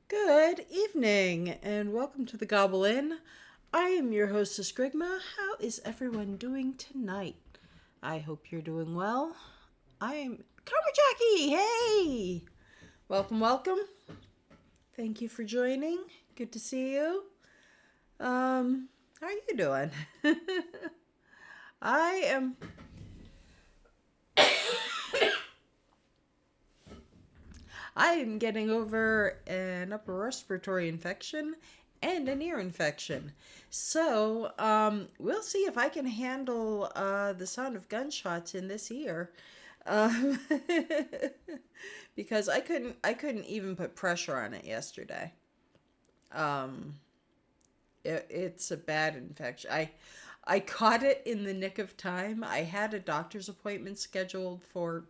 Good evening, and welcome to the Gobble Inn. I am your hostess, Grigma. How is everyone doing tonight? I hope you're doing well. I am Karma Jackie. Hey, welcome. Thank you for joining. Good to see you. How are you doing? I am. I am getting over an upper respiratory infection and an ear infection. So, we'll see if I can handle the sound of gunshots in this ear. Um, because I couldn't even put pressure on it yesterday. Um, it's a bad infection. I caught it in the nick of time. I had a doctor's appointment scheduled for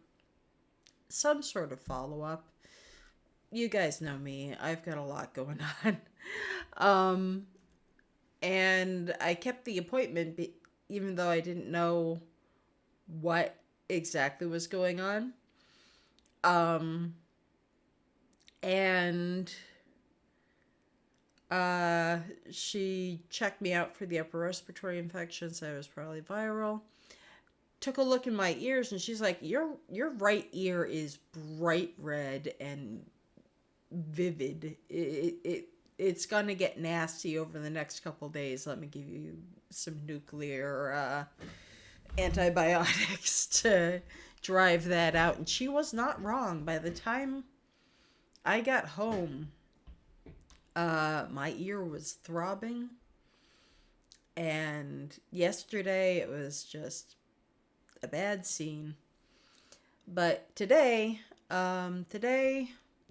some sort of follow up. You guys know me. I've got a lot going on. Um, and I kept the appointment even though I didn't know what exactly was going on. Um, and uh, she checked me out for the upper respiratory infection, so it was probably viral. Took a look in my ears, and she's like, "Your right ear is bright red and vivid. It's gonna get nasty over the next couple days. Let me give you some nuclear antibiotics to drive that out." And she was not wrong. By the time I got home, my ear was throbbing, and yesterday it was just a bad scene. But today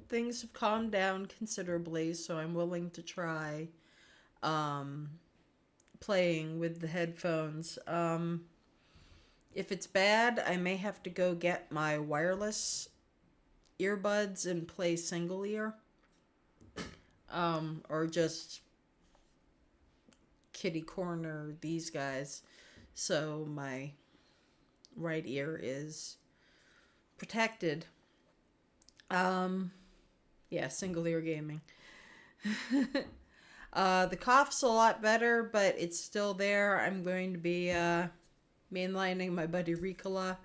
things have calmed down considerably, so I'm willing to try um, playing with the headphones. If it's bad, I may have to go get my wireless earbuds and play single ear, or just kitty corner these guys, so my right ear is protected. Um, yeah, single ear gaming. The cough's a lot better, but it's still there. I'm going to be mainlining my buddy Ricola.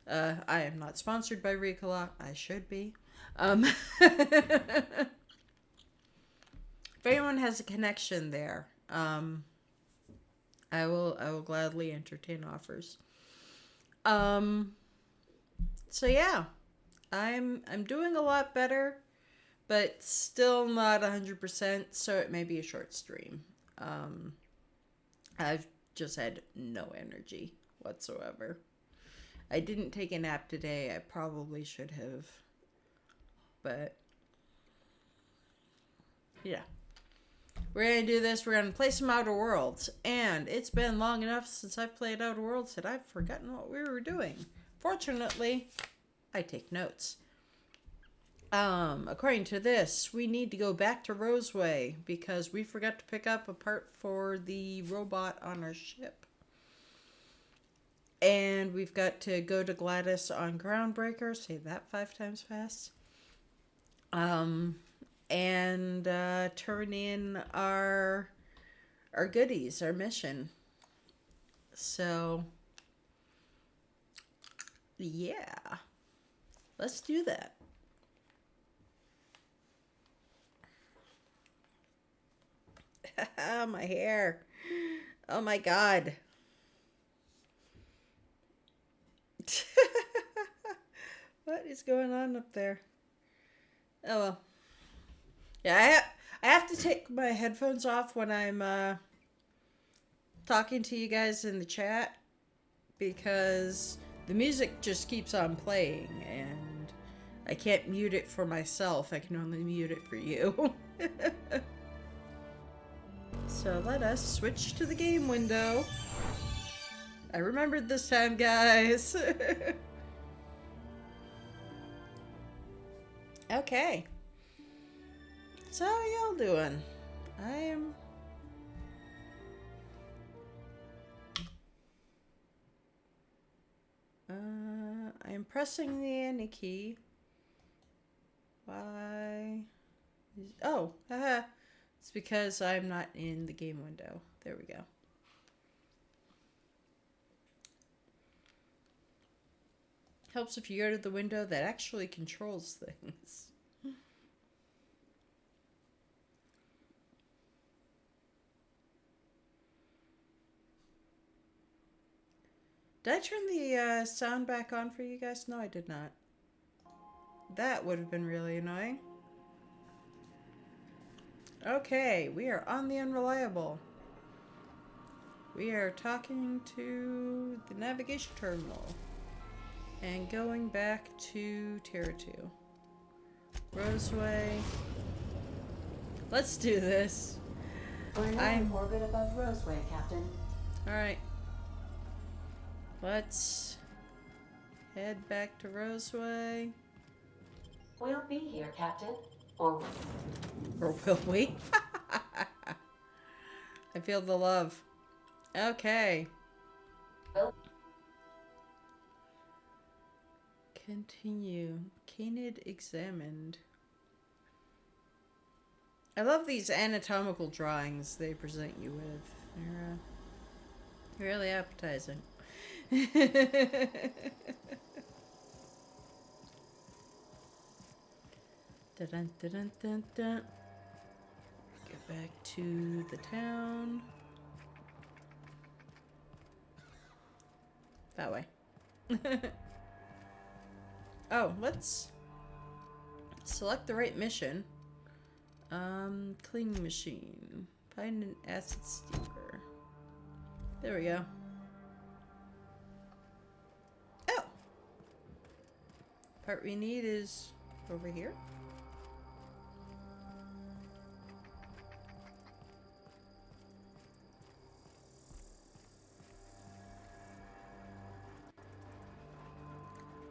I am not sponsored by Ricola. I should be. If anyone has a connection there, I will gladly entertain offers. Um, so yeah, I'm doing a lot better, but still not 100%. So it may be a short stream. Um, I've just had no energy whatsoever. I didn't take a nap today. I probably should have. But yeah. We're going to do this. We're going to play some Outer Worlds. And it's been long enough since I've played Outer Worlds that I've forgotten what we were doing. Fortunately, I take notes. According to this, we need to go back to Roseway because we forgot to pick up a part for the robot on our ship. And we've got to go to Gladys on Groundbreaker. Say that 5 times fast. And turn in our goodies, our mission. So, yeah. Let's do that. My hair. Oh my god. What is going on up there? Oh well. Yeah, I have to take my headphones off when I'm talking to you guys in the chat because the music just keeps on playing and I can't mute it for myself. I can only mute it for you. So let us switch to the game window. I remembered this time, guys. Okay. So how y'all doing? I am I am pressing the Annie key. Why? Oh, haha. It's because I'm not in the game window. There we go. Helps if you go to the window that actually controls things. Did I turn the sound back on for you guys? No, I did not. That would have been really annoying. Okay, we are on the Unreliable. We are talking to the navigation terminal. And going back to Terra 2. Roseway. Let's do this. We're now in orbit above Roseway, Captain. Alright. Let's head back to Roseway. We'll be here, Captain. Or will we? I feel the love. Okay. Well, Continue. Canid examined. I love these anatomical drawings they present you with. They're really appetizing. Dun, dun, dun, dun, dun. Get back to the town. That way. Oh, let's select the right mission. Cleaning machine. Find an acid steamer. There we go. Oh! Part we need is over here.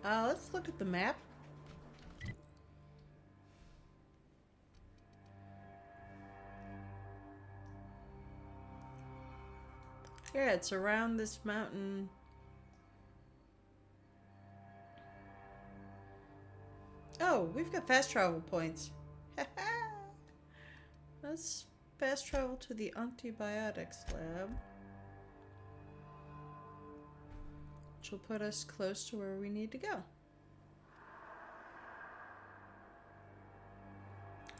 Let's look at the map. Yeah, it's around this mountain. Oh, we've got fast travel points. Let's fast travel to the antibiotics lab. Which will put us close to where we need to go.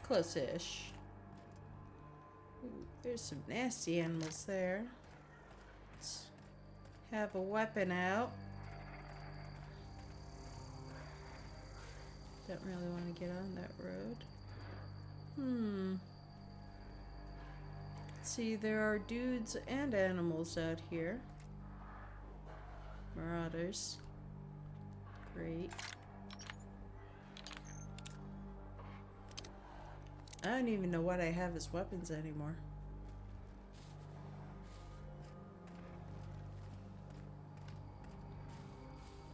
Close-ish. There's some nasty animals there. Let's have a weapon out. Don't really want to get on that road. Let's see, there are dudes and animals out here. Marauders. Great. I don't even know what I have as weapons anymore.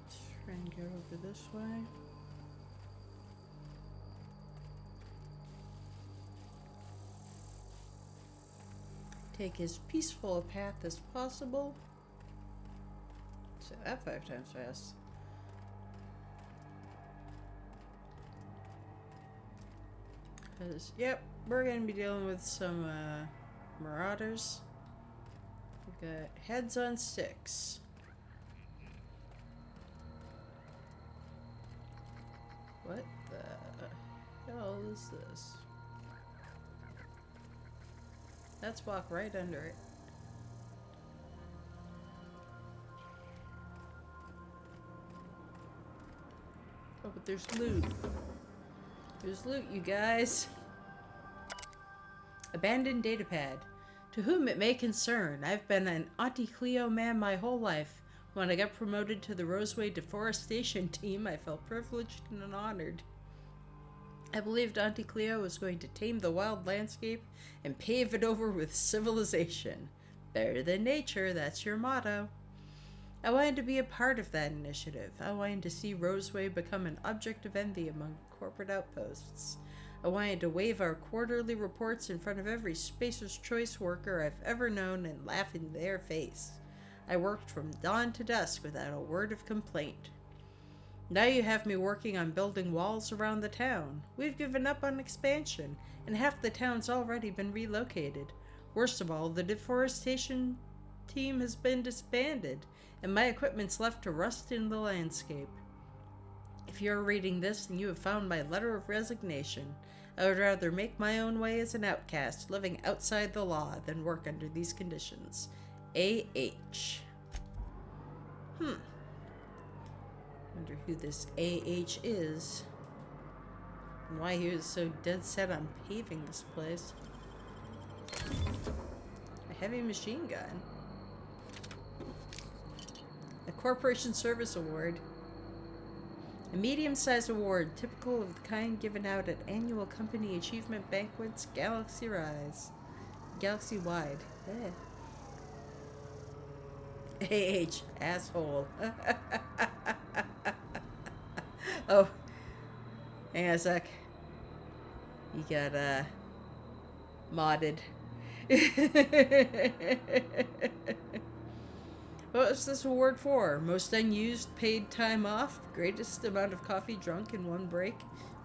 Let's try and go over this way. Take as peaceful a path as possible. Say that 5 times fast. Because, yep, we're going to be dealing with some marauders. We've got heads on sticks. What the hell is this? Let's walk right under it. Oh, but there's loot. There's loot, you guys. Abandoned datapad. To whom it may concern, I've been an Auntie Cleo man my whole life. When I got promoted to the Roseway Deforestation team, I felt privileged and honored. I believed Auntie Cleo was going to tame the wild landscape and pave it over with civilization. Better than nature, that's your motto. I wanted to be a part of that initiative. I wanted to see Roseway become an object of envy among corporate outposts. I wanted to wave our quarterly reports in front of every Spacer's Choice worker I've ever known and laugh in their face. I worked from dawn to dusk without a word of complaint. Now you have me working on building walls around the town. We've given up on expansion, and half the town's already been relocated. Worst of all, the deforestation team has been disbanded, and my equipment's left to rust in the landscape. If you're reading this, then you have found my letter of resignation. I would rather make my own way as an outcast, living outside the law, than work under these conditions. A.H. Wonder who this A.H. is, and why he was so dead set on paving this place. A heavy machine gun. A Corporation Service Award. A medium-sized award, typical of the kind given out at annual company achievement banquets galaxy-wide. A.H. Asshole. Oh, hang on a sec. You got, modded. What's this award for? Most unused paid time off? Greatest amount of coffee drunk in one break?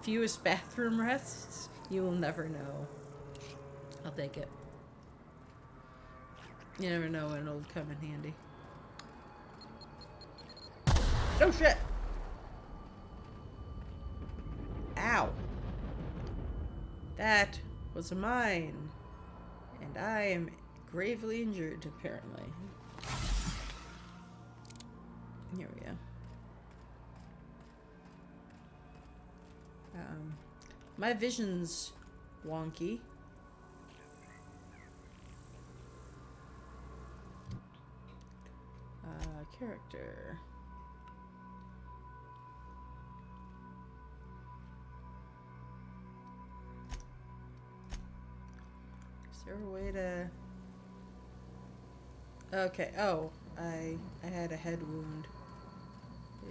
Fewest bathroom rests? You will never know. I'll take it. You never know when it'll come in handy. Oh shit! Ow! That was a mine. And I am gravely injured, apparently. Here we go. My vision's wonky. Character. Is there a way to... Okay, oh, I had a head wound.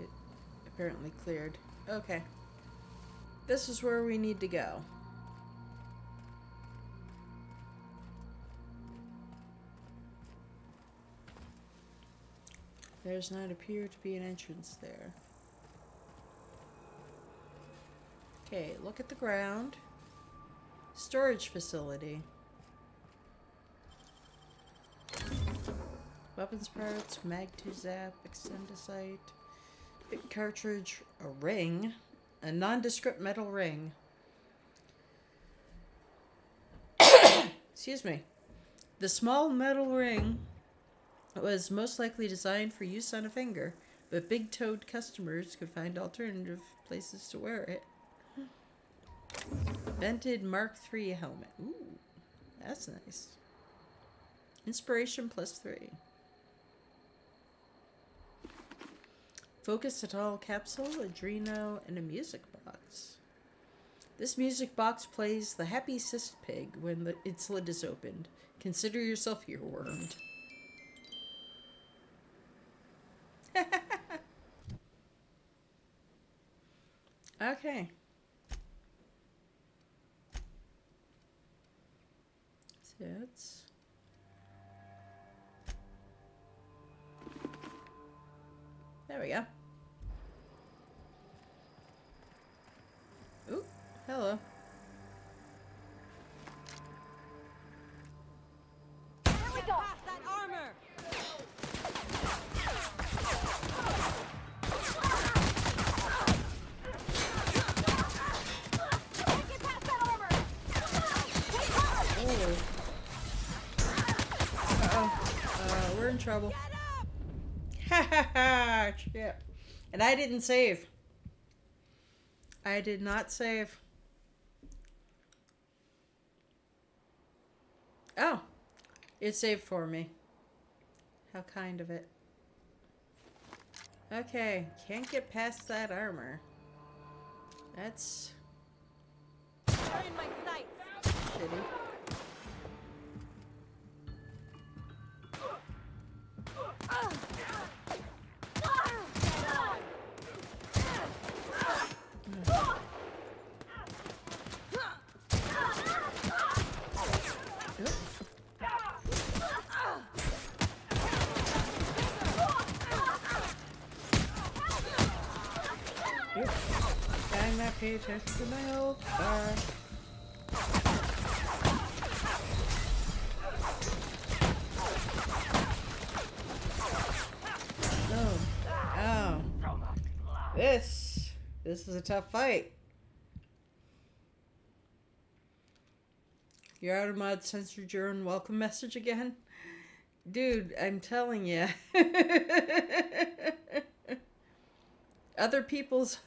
It apparently cleared. Okay. This is where we need to go. There does not appear to be an entrance there. Okay, look at the ground. Storage facility. Weapons parts, mag-to-zap, extendicite, big cartridge, a ring, a nondescript metal ring. Excuse me. The small metal ring was most likely designed for use on a finger, but big-toed customers could find alternative places to wear it. Vented Mark III helmet. Ooh, that's nice. Inspiration +3. Focus at all capsule, Adreno, and a music box. This music box plays the Happy Cyst Pig when its lid is opened. Consider yourself earwormed. Okay. So it's... There we go. Ooh, hello. Here we go. Past that armor. Get past that armor. Uh-oh. We're in trouble. Ha ha ha! Shit. And I didn't save. I did not save. Oh. It saved for me. How kind of it. Okay. Can't get past that armor. That's... They're in my sights. shitty. might not pay attention to my health bar. Oh. Oh. This is a tough fight. You're out of mod, censored your own welcome message again? Dude, I'm telling you. Other people's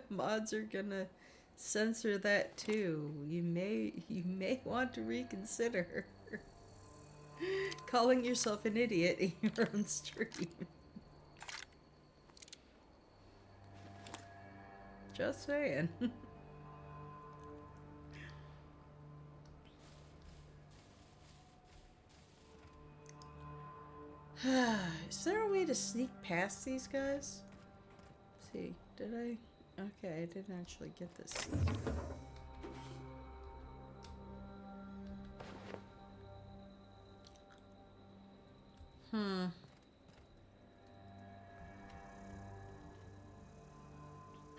mods are gonna censor that too. You may want to reconsider calling yourself an idiot in your own stream. Just saying. Is there a way to sneak past these guys? Let's see, did I? Okay, I didn't actually get this.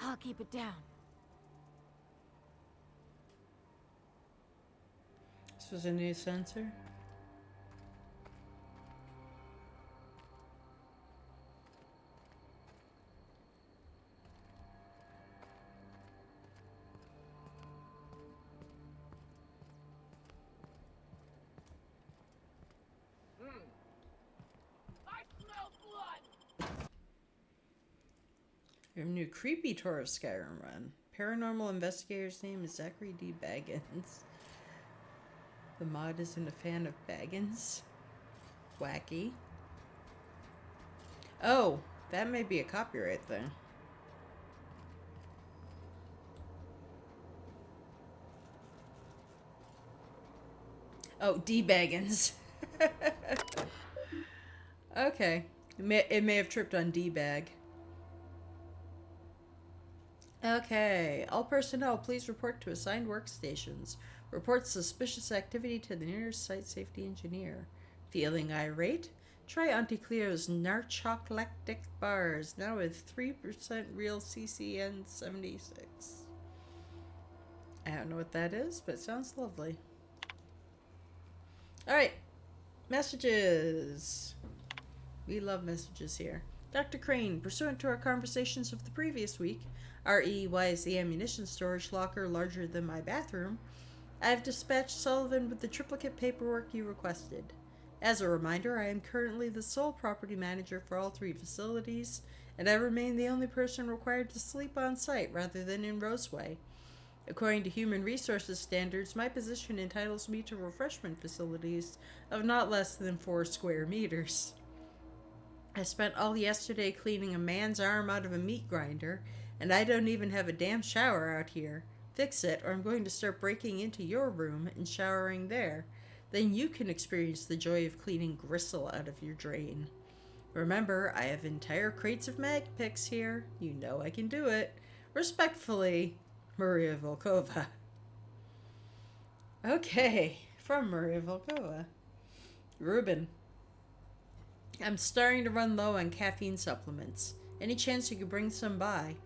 I'll keep it down. This was a new sensor. We have a new creepy tour of Skyrim run. Paranormal investigator's name is Zachary D. Baggins. The mod isn't a fan of Baggins. Wacky. Oh, that may be a copyright thing. Oh, D. Baggins. Okay. It may have tripped on D-Bag. Okay. All personnel, please report to assigned workstations. Report suspicious activity to the nearest site safety engineer. Feeling irate? Try Auntie Cleo's Narchocolactic bars, now with 3% real CCN 76. I don't know what that is, but it sounds lovely. Alright. Messages. We love messages here. Dr. Crane, pursuant to our conversations of the previous week, RE, why is the ammunition storage locker larger than my bathroom? I have dispatched Sullivan with the triplicate paperwork you requested. As a reminder, I am currently the sole property manager for all 3 facilities, and I remain the only person required to sleep on site rather than in Roseway. According to human resources standards, my position entitles me to refreshment facilities of not less than 4 square meters. I spent all yesterday cleaning a man's arm out of a meat grinder, and I don't even have a damn shower out here. Fix it, or I'm going to start breaking into your room and showering there. Then you can experience the joy of cleaning gristle out of your drain. Remember, I have entire crates of mag picks here. You know I can do it. Respectfully, Maria Volkova. Okay, from Maria Volkova. Ruben. I'm starting to run low on caffeine supplements. Any chance you could bring some by?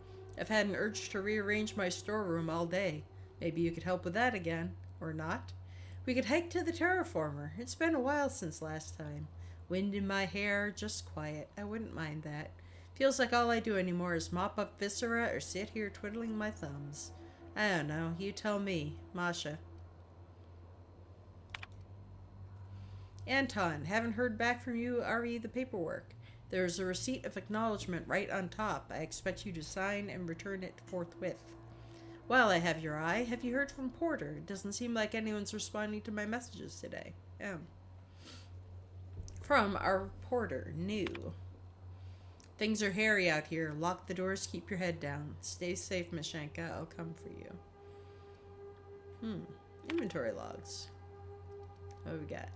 I've had an urge to rearrange my storeroom all day. Maybe you could help with that again. Or not. We could hike to the terraformer. It's been a while since last time. Wind in my hair, just quiet. I wouldn't mind that. Feels like all I do anymore is mop up viscera or sit here twiddling my thumbs. I don't know. You tell me. Masha. Anton, haven't heard back from you, RE the paperwork. There's a receipt of acknowledgement right on top. I expect you to sign and return it forthwith. While I have your eye, have you heard from Porter? It doesn't seem like anyone's responding to my messages today. From our Porter, new. Things are hairy out here. Lock the doors, keep your head down. Stay safe, Mashenka. I'll come for you. Inventory logs. What do we got?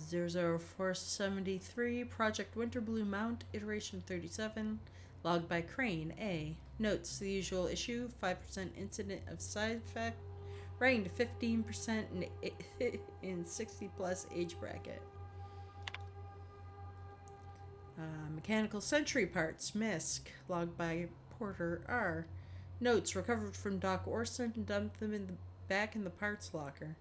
00473, Project Winterblue Mount, Iteration 37, logged by Crane, A. Notes, the usual issue, 5% incident of side effect, ranked 15% in 60 plus age bracket. Mechanical sentry parts, MISC, logged by Porter R. Notes recovered from Doc Orson and dumped them back in the parts locker.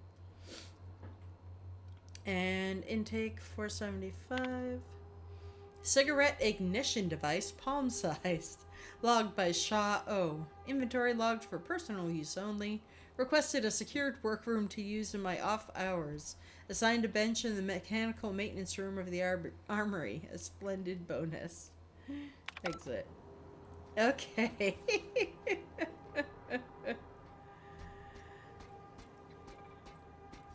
And intake 475. Cigarette ignition device, palm sized, logged by Shaw O. Inventory logged for personal use only. Requested a secured workroom to use in my off hours. Assigned a bench in the mechanical maintenance room of the armory. A splendid bonus. Exit. Okay.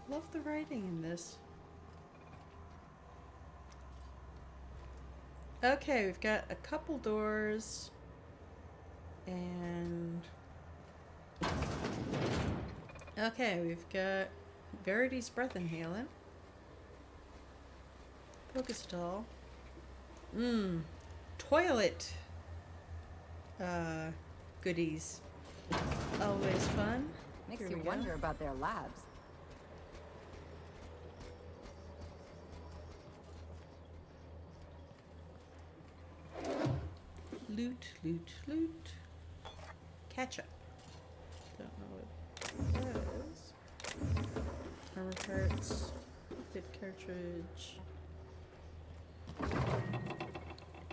Love the writing in this. Okay, we've got a couple doors. And... okay, we've got Verity's breath inhalant. Focus doll. Toilet. Goodies. Always fun. Makes Here you we go. wonder about their labs. Loot, loot, loot. Ketchup. Don't know what that is. Armor parts. Fit cartridge.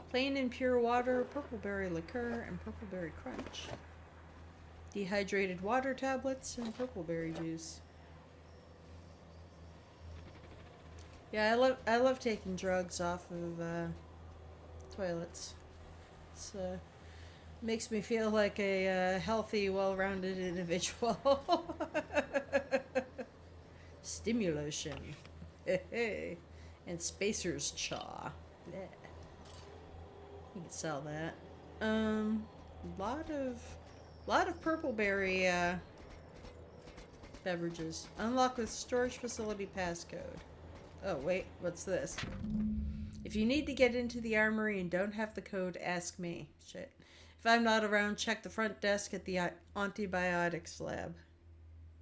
Plain and pure water, purpleberry liqueur, and purpleberry crunch. Dehydrated water tablets and purpleberry juice. Yeah, I love taking drugs off of toilets. It's makes me feel like a healthy, well-rounded individual. Stimulation. And Spacer's Chaw. Blech. You can sell that. Lot of purpleberry beverages. Unlock with storage facility passcode. Oh wait, what's this? If you need to get into the armory and don't have the code, ask me. Shit. If I'm not around, check the front desk at the antibiotics lab.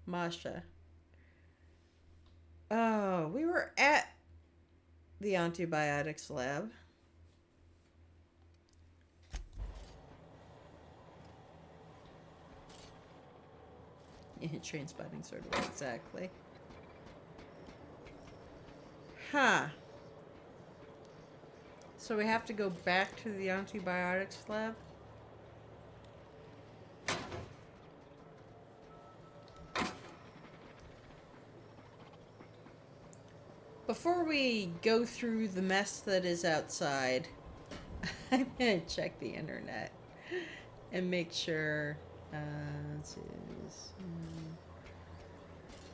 Masha. Oh, we were at the antibiotics lab. Yeah, train spotting sort of exactly. Huh. So we have to go back to the antibiotics lab? Before we go through the mess that is outside, I'm gonna check the internet and make sure. Let's see.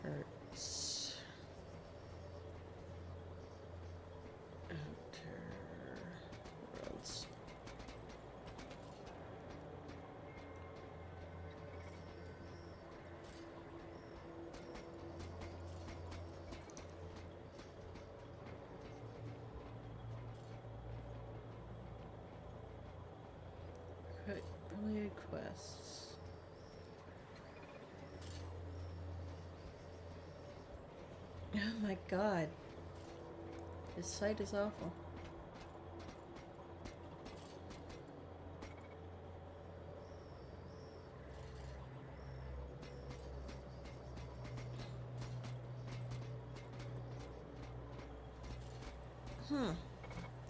Hurts. Worlds. Related quests. Oh my god. This site is awful.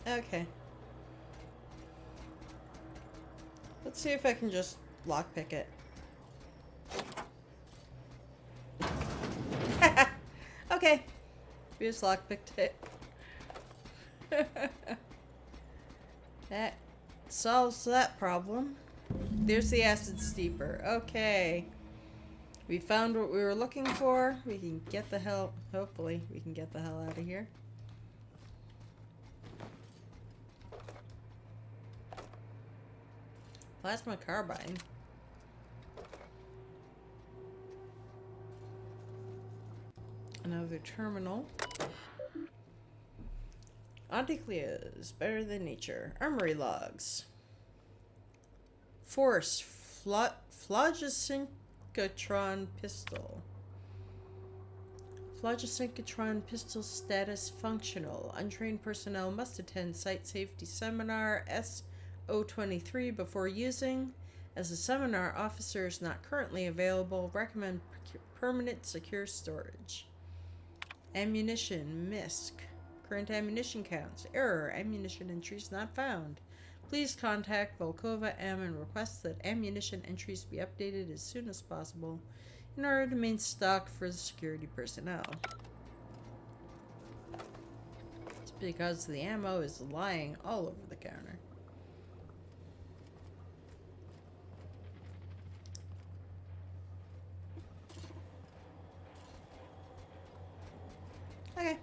Okay. Let's see if I can just lockpick it. Okay. We just lockpicked it. That solves that problem. There's the acid steeper. Okay. We found what we were looking for. We can get the hell... hopefully, we can get the hell out of here. Plasma carbine. Another terminal. Anticleos, better than nature. Armory logs. Force, phlogisynchrotron pistol. Phlogisynchrotron pistol status functional. Untrained personnel must attend Site Safety Seminar SO23 before using. As the seminar officer is not currently available, recommend permanent secure storage. Ammunition, MISC. Current ammunition counts. Error, ammunition entries not found. Please contact Volkova M and request that ammunition entries be updated as soon as possible in order to maintain stock for the security personnel. It's because the ammo is lying all over the counter. Okay.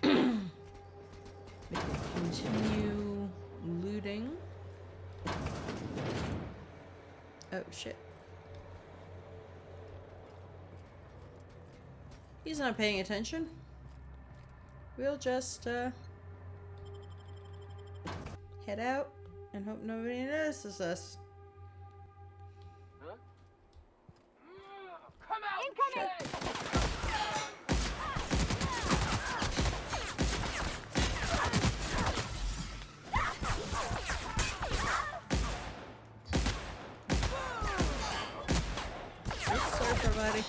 We can continue looting. Oh shit. He's not paying attention. We'll just head out and hope nobody notices us. Huh? Come out! Shit. Oops, sorry, everybody.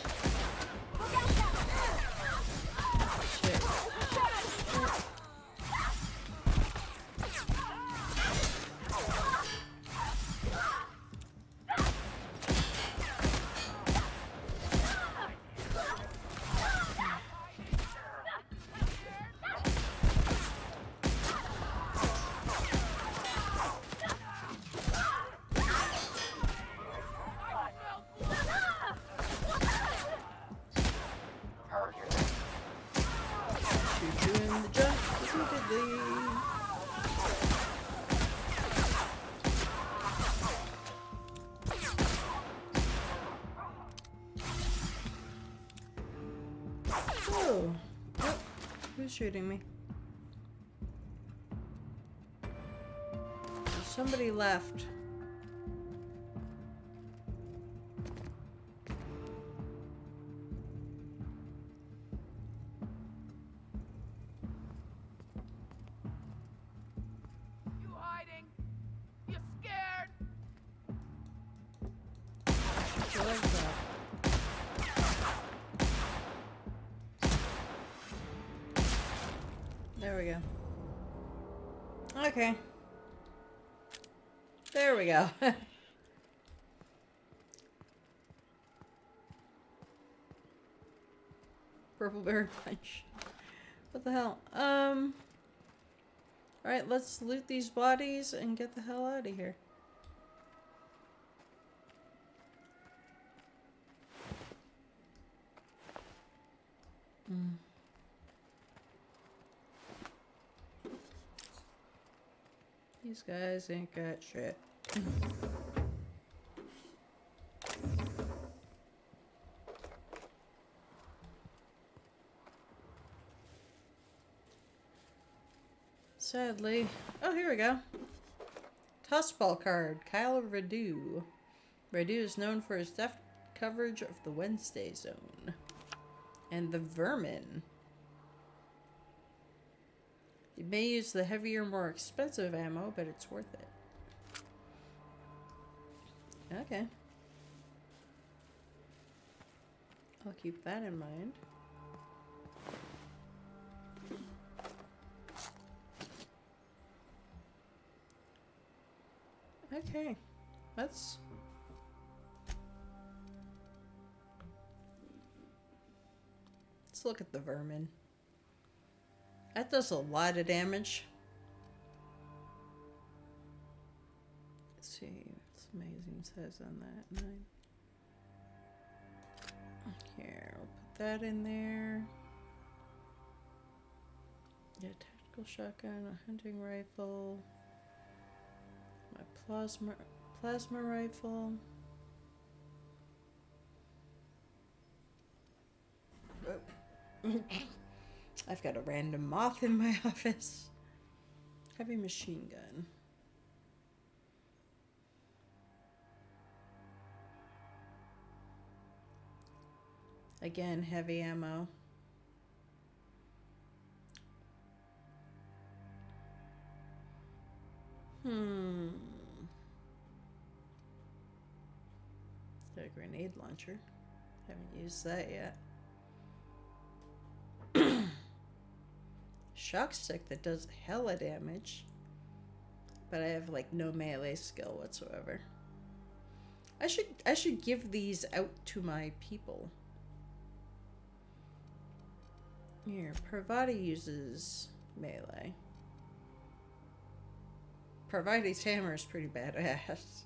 Shit. Shoot you in the jump repeatedly. Oh. Oh. Who's shooting me? Somebody left. You hiding? You scared? I like that. There we go. Okay. There we go. Purple berry punch. What the hell? Alright, let's loot these bodies and get the hell out of here. These guys ain't got shit. Sadly. Oh, here we go. Tossball card. Kyle Radu. Radu is known for his deft coverage of the Wednesday Zone. And the Vermin. You may use the heavier, more expensive ammo, but it's worth it. Okay. I'll keep that in mind. Okay. Let's look at the Vermin. That does a lot of damage. Let's see what's amazing says on that. 9. Here, we'll put that in there. Yeah, tactical shotgun, a hunting rifle, my plasma rifle. Oh. I've got a random moth in my office. Heavy machine gun. Again, heavy ammo. Got a grenade launcher. Haven't used that yet. Shock stick that does hella damage. But I have like no melee skill whatsoever. I should give these out to my people. Here, Parvati uses melee. Parvati's hammer is pretty badass.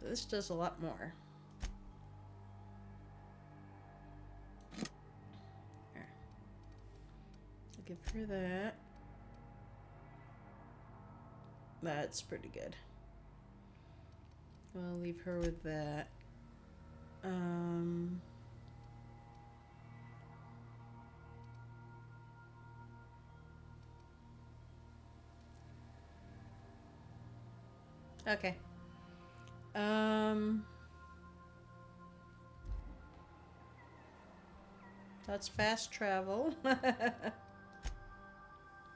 This does a lot more. Here. I'll give her that. That's pretty good. I'll leave her with that. Okay. Let's fast travel.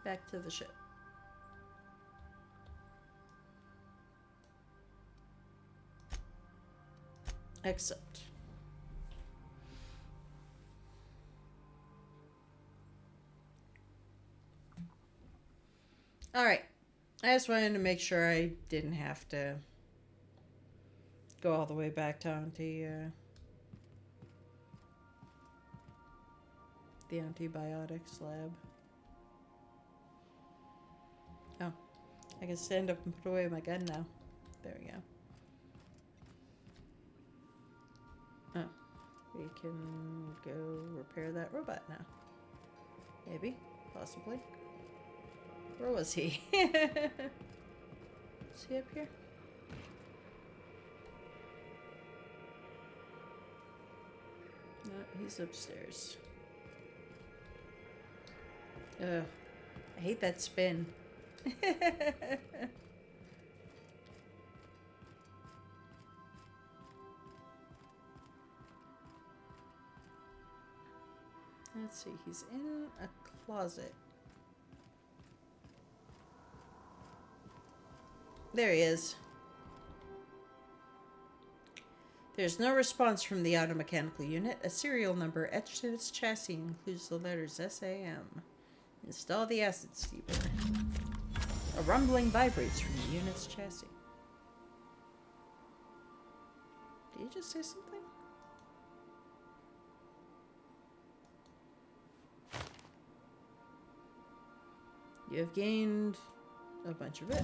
Back to the ship. Accept. Alright. I just wanted to make sure I didn't have to go all the way back down to the antibiotics lab. Oh. I can stand up and put away my gun now. There we go. Oh. We can go repair that robot now. Maybe. Possibly. Where was he? Is he up here? No, he's upstairs. Ugh. I hate that spin. Let's see, he's in a closet. There he is. There's no response from the automechanical unit. A serial number etched in its chassis includes the letters SAM. Install the acid steeper. A rumbling vibrates from the unit's chassis. Did you just say something? You have gained a bunch of bits.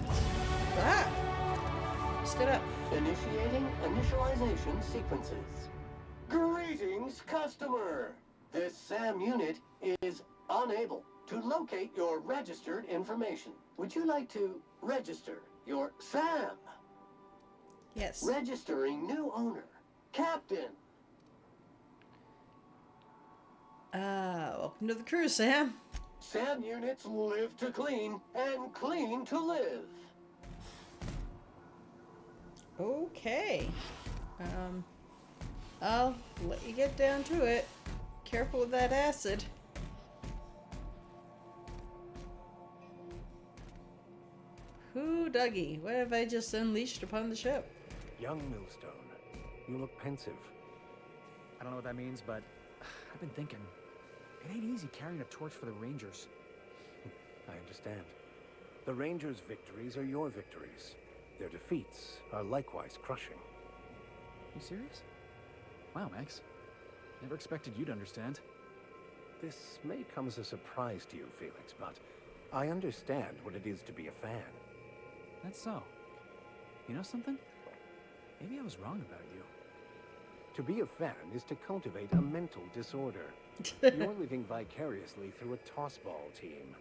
Ah! Stood up. Initiating initialization sequences. Greetings, customer! This SAM unit is unable to locate your registered information. Would you like to register your SAM? Yes. Registering new owner. Captain. Welcome to the crew, Sam. SAM units live to clean and clean to live. Okay. I'll let you get down to it. Careful with that acid. Who, Dougie? What have I just unleashed upon the ship? Young Millstone, you look pensive. I don't know what that means, but I've been thinking. It ain't easy carrying a torch for the Rangers. I understand. The Rangers' victories are your victories. Their defeats are likewise crushing. You serious? Wow, Max. Never expected you to understand. This may come as a surprise to you, Felix, but I understand what it is to be a fan. That's so. You know something? Maybe I was wrong about you. To be a fan is to cultivate a mental disorder. You're living vicariously through a tossball team.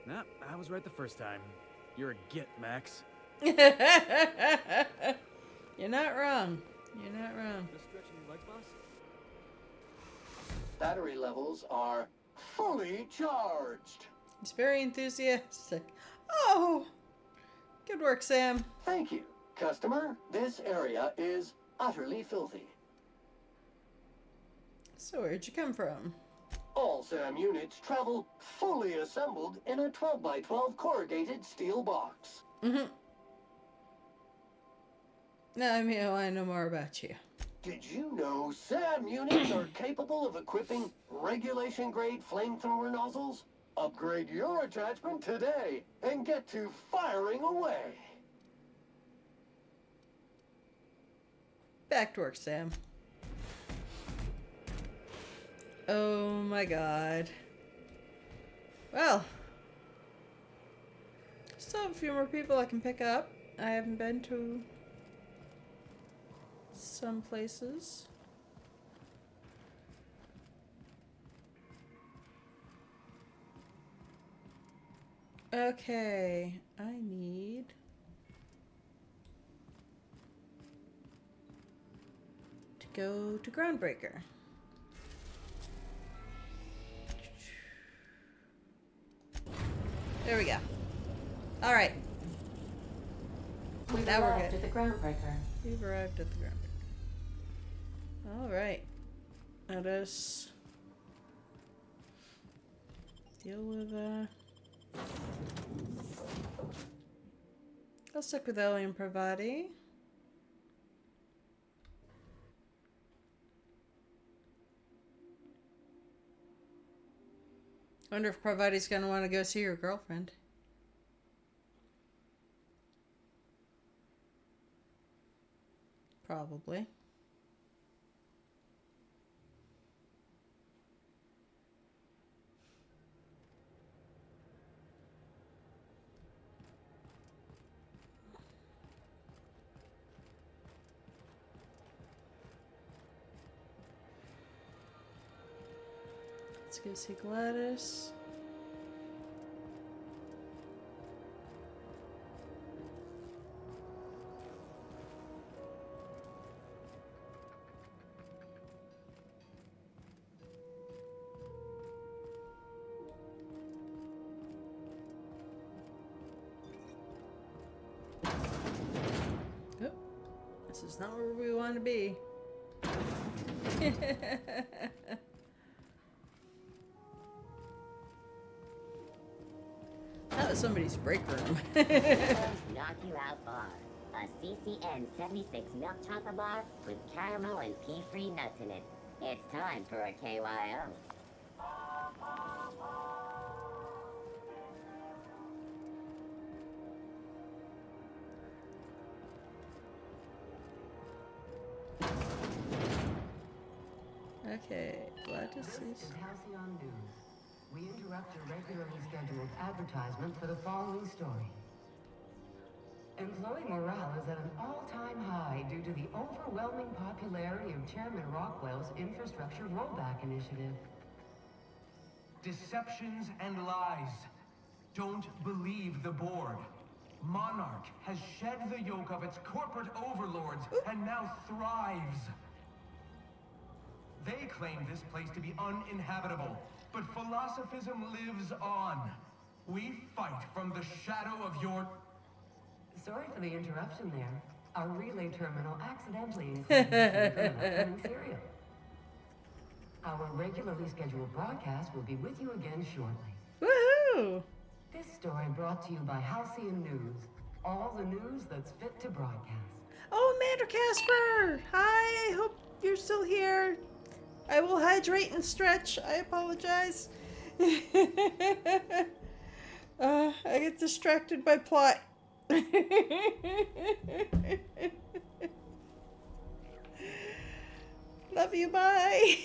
Nah, I was right the first time. You're a git, Max. You're not wrong. You're not wrong. Just stretching your legs, boss? Battery levels are fully charged. He's very enthusiastic. Oh, good work, Sam. Thank you, customer. This area is utterly filthy. So where'd you come from? All SAM units travel fully assembled in a 12 by 12 corrugated steel box. Mm-hmm. Now I mean, I want to know more about you. Did you know SAM units are capable of equipping regulation-grade flamethrower nozzles? Upgrade your attachment today and get to firing away. Back to work, Sam. Oh my god. Well, still have a few more people I can pick up. I haven't been to some places. Okay, I need to go to Groundbreaker. There we go. All right, We've Now we're arrived good. at the groundbreaker. we've arrived at the Groundbreaker. All right, let us deal with. I'll stick with Ellie and Pravati. Wonder if Pravati's gonna want to go see her girlfriend. Probably. Let's go see Gladys. Oh, this is not where we want to be. That was somebody's break room. Knock You Out Bar. A CCN 76 milk chocolate bar with caramel and pea-free nuts in it. It's time for a KYO. Okay, Gladys is. Halcyon News. We interrupt your regularly scheduled advertisement for the following story. Employee morale is at an all-time high due to the overwhelming popularity of Chairman Rockwell's infrastructure rollback initiative. Deceptions and lies. Don't believe the board. Monarch has shed the yoke of its corporate overlords and now thrives. They claim this place to be uninhabitable, but philosophism lives on. We fight from the shadow of your... Sorry for the interruption there. Our relay terminal accidentally included the from an upcoming serial. Our regularly scheduled broadcast will be with you again shortly. Woohoo! This story brought to you by Halcyon News. All the news that's fit to broadcast. Oh, Amanda Casper! Hi, I hope you're still here. I will hydrate and stretch. I apologize. I get distracted by plot. Love you, bye.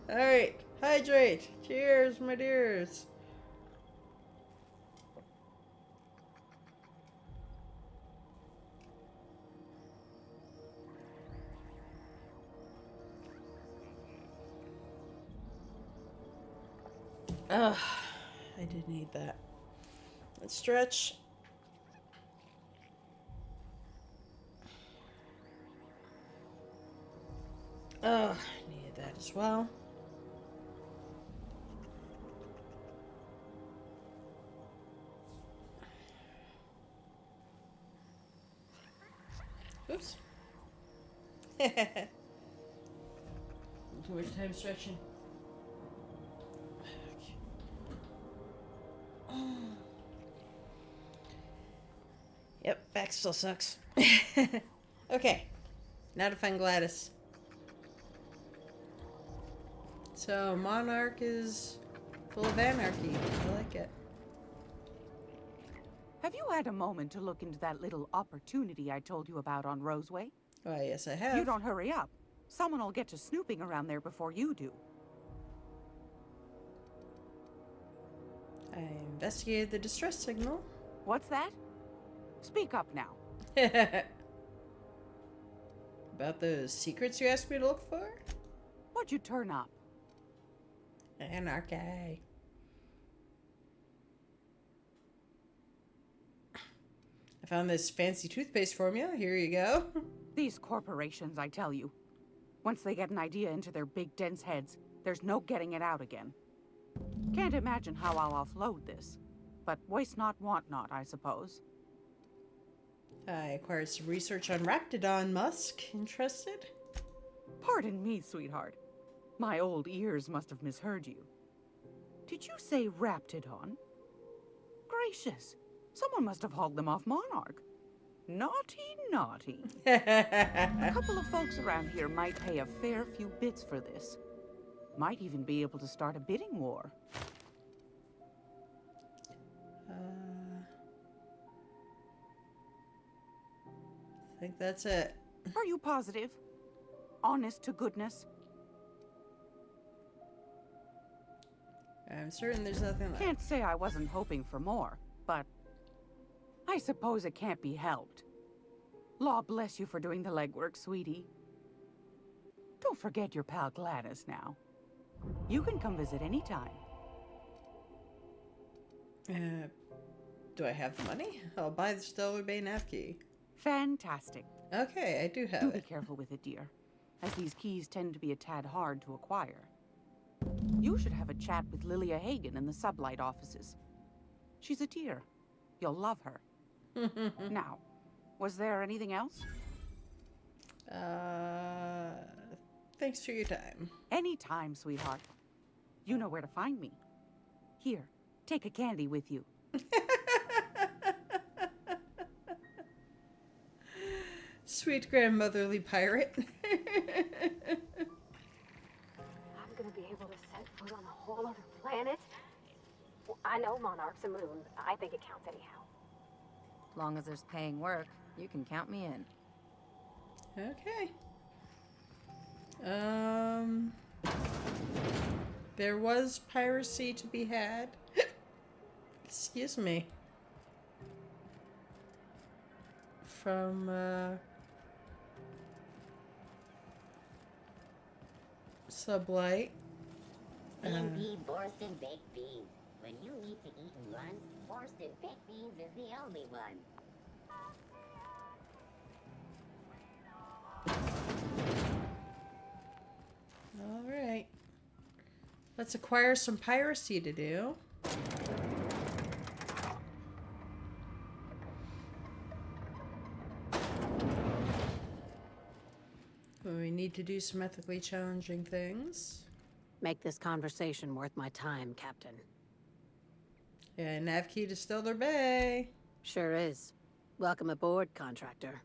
Alright, hydrate. Cheers, my dears. Ugh, I did need that. Let's stretch. Ugh, needed that as well. Too much time stretching. Yep, back still sucks. Okay, now to find Gladys. So, Monarch is full of anarchy. I like it. Have you had a moment to look into that little opportunity I told you about on Roseway? Why, yes, I have. You don't hurry up. Someone will get to snooping around there before you do. I investigated the distress signal. What's that? Speak up now. About those secrets you asked me to look for? What'd you turn up? Anarchy. I found this fancy toothpaste formula. Here you go. These corporations, I tell you. Once they get an idea into their big dense heads, there's no getting it out again. Can't imagine how I'll offload this. But waste not, want not, I suppose. I acquired some research on Raptidon Musk. Interested? Pardon me, sweetheart. My old ears must have misheard you. Did you say Raptidon? Gracious, someone must have hauled them off Monarch. Naughty, naughty. A couple of folks around here might pay a fair few bits for this. Might even be able to start a bidding war. I think that's it. Are you positive? Honest to goodness? I'm certain there's nothing left. Can't say I wasn't hoping for more, but I suppose it can't be helped. Law bless you for doing the legwork, sweetie. Don't forget your pal Gladys now. You can come visit anytime. Do I have the money? I'll buy the Stellar Bay nav key. Fantastic. Okay, I do have Do it. be careful with it, dear, as these keys tend to be a tad hard to acquire. You should have a chat with Lilia Hagen in the sublight offices. She's a dear. You'll love her. Now, was there anything else? Thanks for your time. Anytime, sweetheart. You know where to find me. Here, take a candy with you. Sweet grandmotherly pirate. I'm gonna be able to set foot on a whole other planet. Well, I know Monarch's a moon. I think it counts anyhow. As long as there's paying work, you can count me in. Okay. There was piracy to be had. Excuse me. From, Sublight. CMB Borston Baked Beans. When you need to eat and run, Borston Baked Beans is the only one. Alright. Let's acquire some piracy to do. We need to do some ethically challenging things. Make this conversation worth my time, Captain. Yeah, nav key to Stellar Bay. Sure is. Welcome aboard, contractor.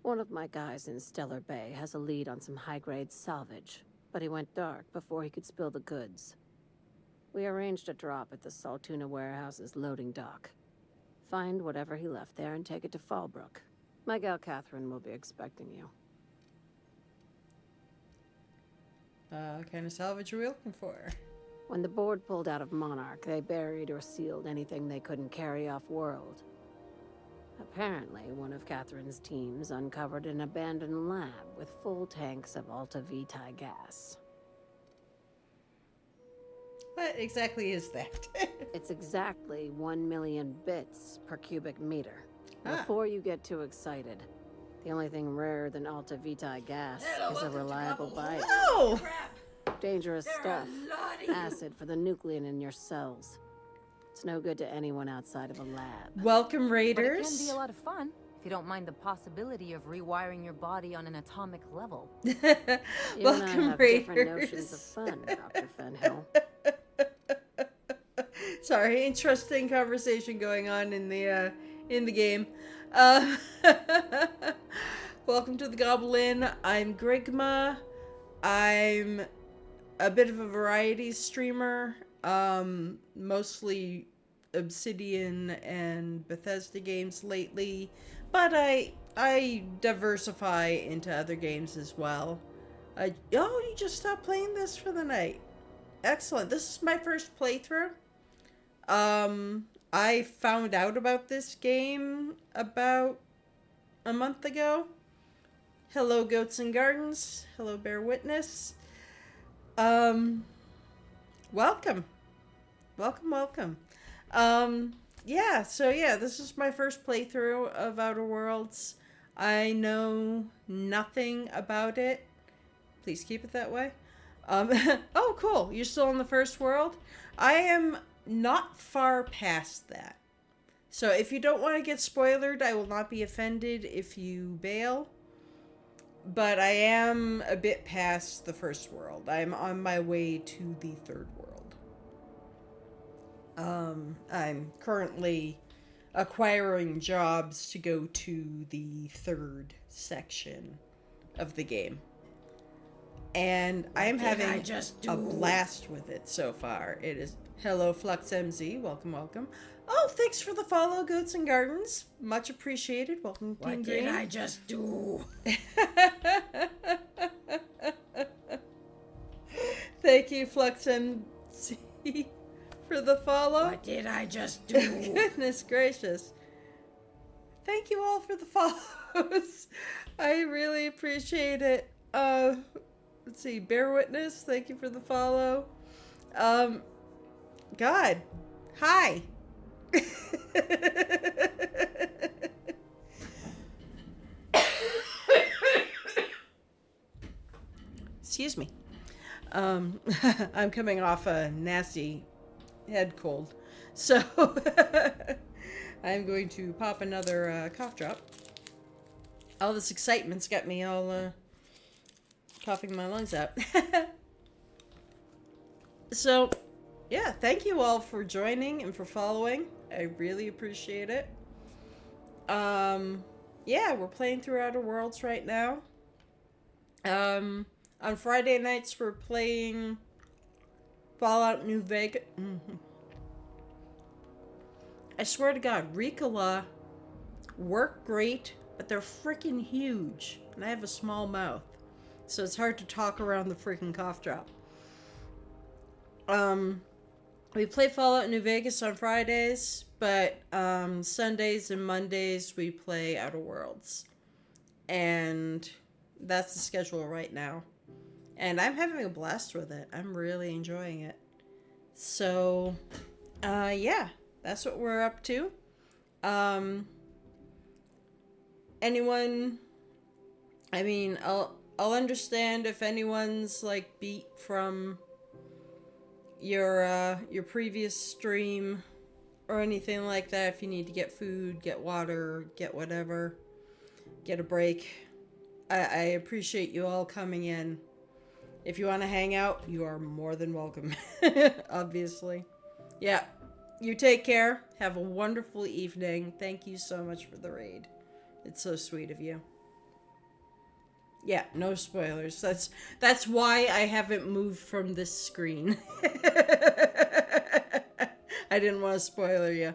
One of my guys in Stellar Bay has a lead on some high-grade salvage, but he went dark before he could spill the goods. We arranged a drop at the Saltuna warehouse's loading dock. Find whatever he left there and take it to Fallbrook. My gal Catherine will be expecting you. What kind of salvage are we looking for? When the board pulled out of Monarch, they buried or sealed anything they couldn't carry off-world. Apparently, one of Catherine's teams uncovered an abandoned lab with full tanks of Alta Vitae gas. What exactly is that? It's exactly 1 million bits per cubic meter. Ah. Before you get too excited, the only thing rarer than Alta Vitae gas is a reliable bite. Oh! Dangerous stuff. Acid for the nuclein in your cells. It's no good to anyone outside of a lab. Welcome, But it can Raiders. be a lot of fun if you don't mind the possibility of rewiring your body on an atomic level. You and I Welcome, have Raiders. different notions of fun, Dr. Fenhill. Sorry, interesting conversation going on in the game. Uh, welcome to the Gobble Inn. I'm Grigma. I'm a bit of a variety streamer, mostly Obsidian and Bethesda games lately, but I diversify into other games as well. Oh, you just stopped playing this for the night. Excellent. This is my first playthrough. I found out about this game about a month ago. Hello, Goats and Gardens. Hello, Bear Witness. Welcome. Welcome. Yeah, so yeah, this is my first playthrough of Outer Worlds. I know nothing about it. Please keep it that way. Oh, cool. You're still in the first world? I am not far past that. So if you don't want to get spoilered, I will not be offended if you bail. But I am a bit past the first world. I'm on my way to the third world. I'm currently acquiring jobs to go to the third section of the game. And I'm having a blast with it so far. It is... Hello, FluxMZ. Welcome. Oh, thanks for the follow, Goats and Gardens. Much appreciated. Welcome, Team What Green. did I just do? Thank you, FluxMZ, for the follow. What did I just do? Goodness gracious. Thank you all for the follows. I really appreciate it. Let's see, Bear Witness, thank you for the follow. God, hi. Excuse me. I'm coming off a nasty head cold, so I'm going to pop another cough drop. All this excitement's got me all coughing my lungs out. So, yeah, thank you all for joining and for following. I really appreciate it. Yeah, we're playing through Outer Worlds right now. On Friday nights, we're playing Fallout New Vegas. I swear to God, Ricola work great, but they're freaking huge, and I have a small mouth, so it's hard to talk around the freaking cough drop. We play Fallout New Vegas on Fridays, but Sundays and Mondays we play Outer Worlds, and that's the schedule right now. And I'm having a blast with it. I'm really enjoying it. So, yeah, that's what we're up to. Anyone, I mean, I'll understand if anyone's like beat from your previous stream or anything like that. If you need to get food, get water, get whatever, get a break. I appreciate you all coming in. If you want to hang out, you are more than welcome. Obviously. Yeah. You take care. Have a wonderful evening. Thank you so much for the raid. It's so sweet of you. Yeah, no spoilers. That's why I haven't moved from this screen. I didn't want to spoiler you.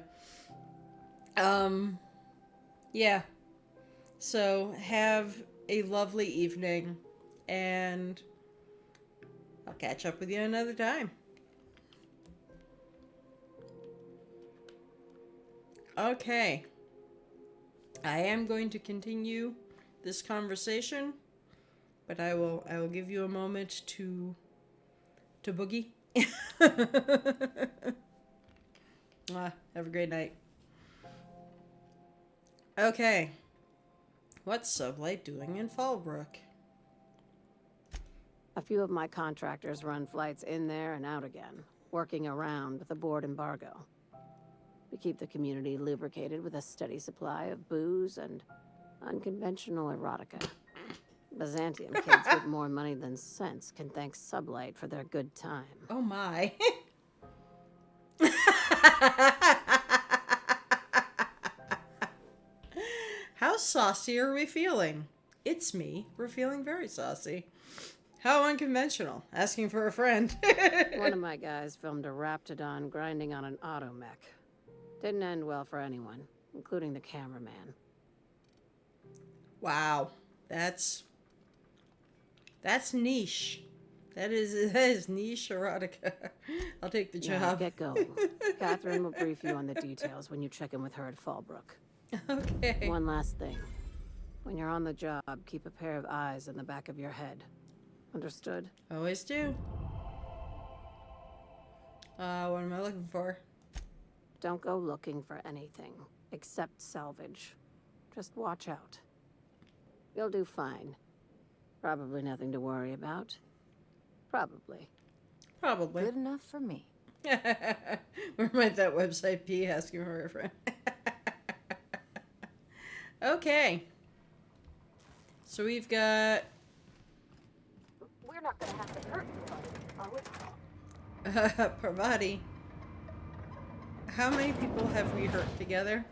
Yeah. So have a lovely evening, and I'll catch up with you another time. Okay. I am going to continue this conversation, but I will give you a moment to boogie. Have a great night. Okay. What's Sublight doing in Fallbrook? A few of my contractors run flights in there and out again, working around the board embargo. We keep the community lubricated with a steady supply of booze and unconventional erotica. Byzantium kids with more money than sense can thank Sublight for their good time. Oh my. How saucy are we feeling? It's me. We're feeling very saucy. How unconventional. Asking for a friend. One of my guys filmed a Raptidon grinding on an automech. Didn't end well for anyone, including the cameraman. Wow. That's niche. That is niche erotica. I'll take the Now, job. get going. Catherine will brief you on the details when you check in with her at Fallbrook. Okay. One last thing. When you're on the job, keep a pair of eyes in the back of your head. Understood? Always do. What am I looking for? Don't go looking for anything, except salvage. Just watch out. You'll do fine. Probably nothing to worry about. Probably. Probably. Good enough for me. Where might that website be? Asking for a friend. Okay. So we've got... We're not gonna have to hurt you, are we? Parvati. How many people have we hurt together?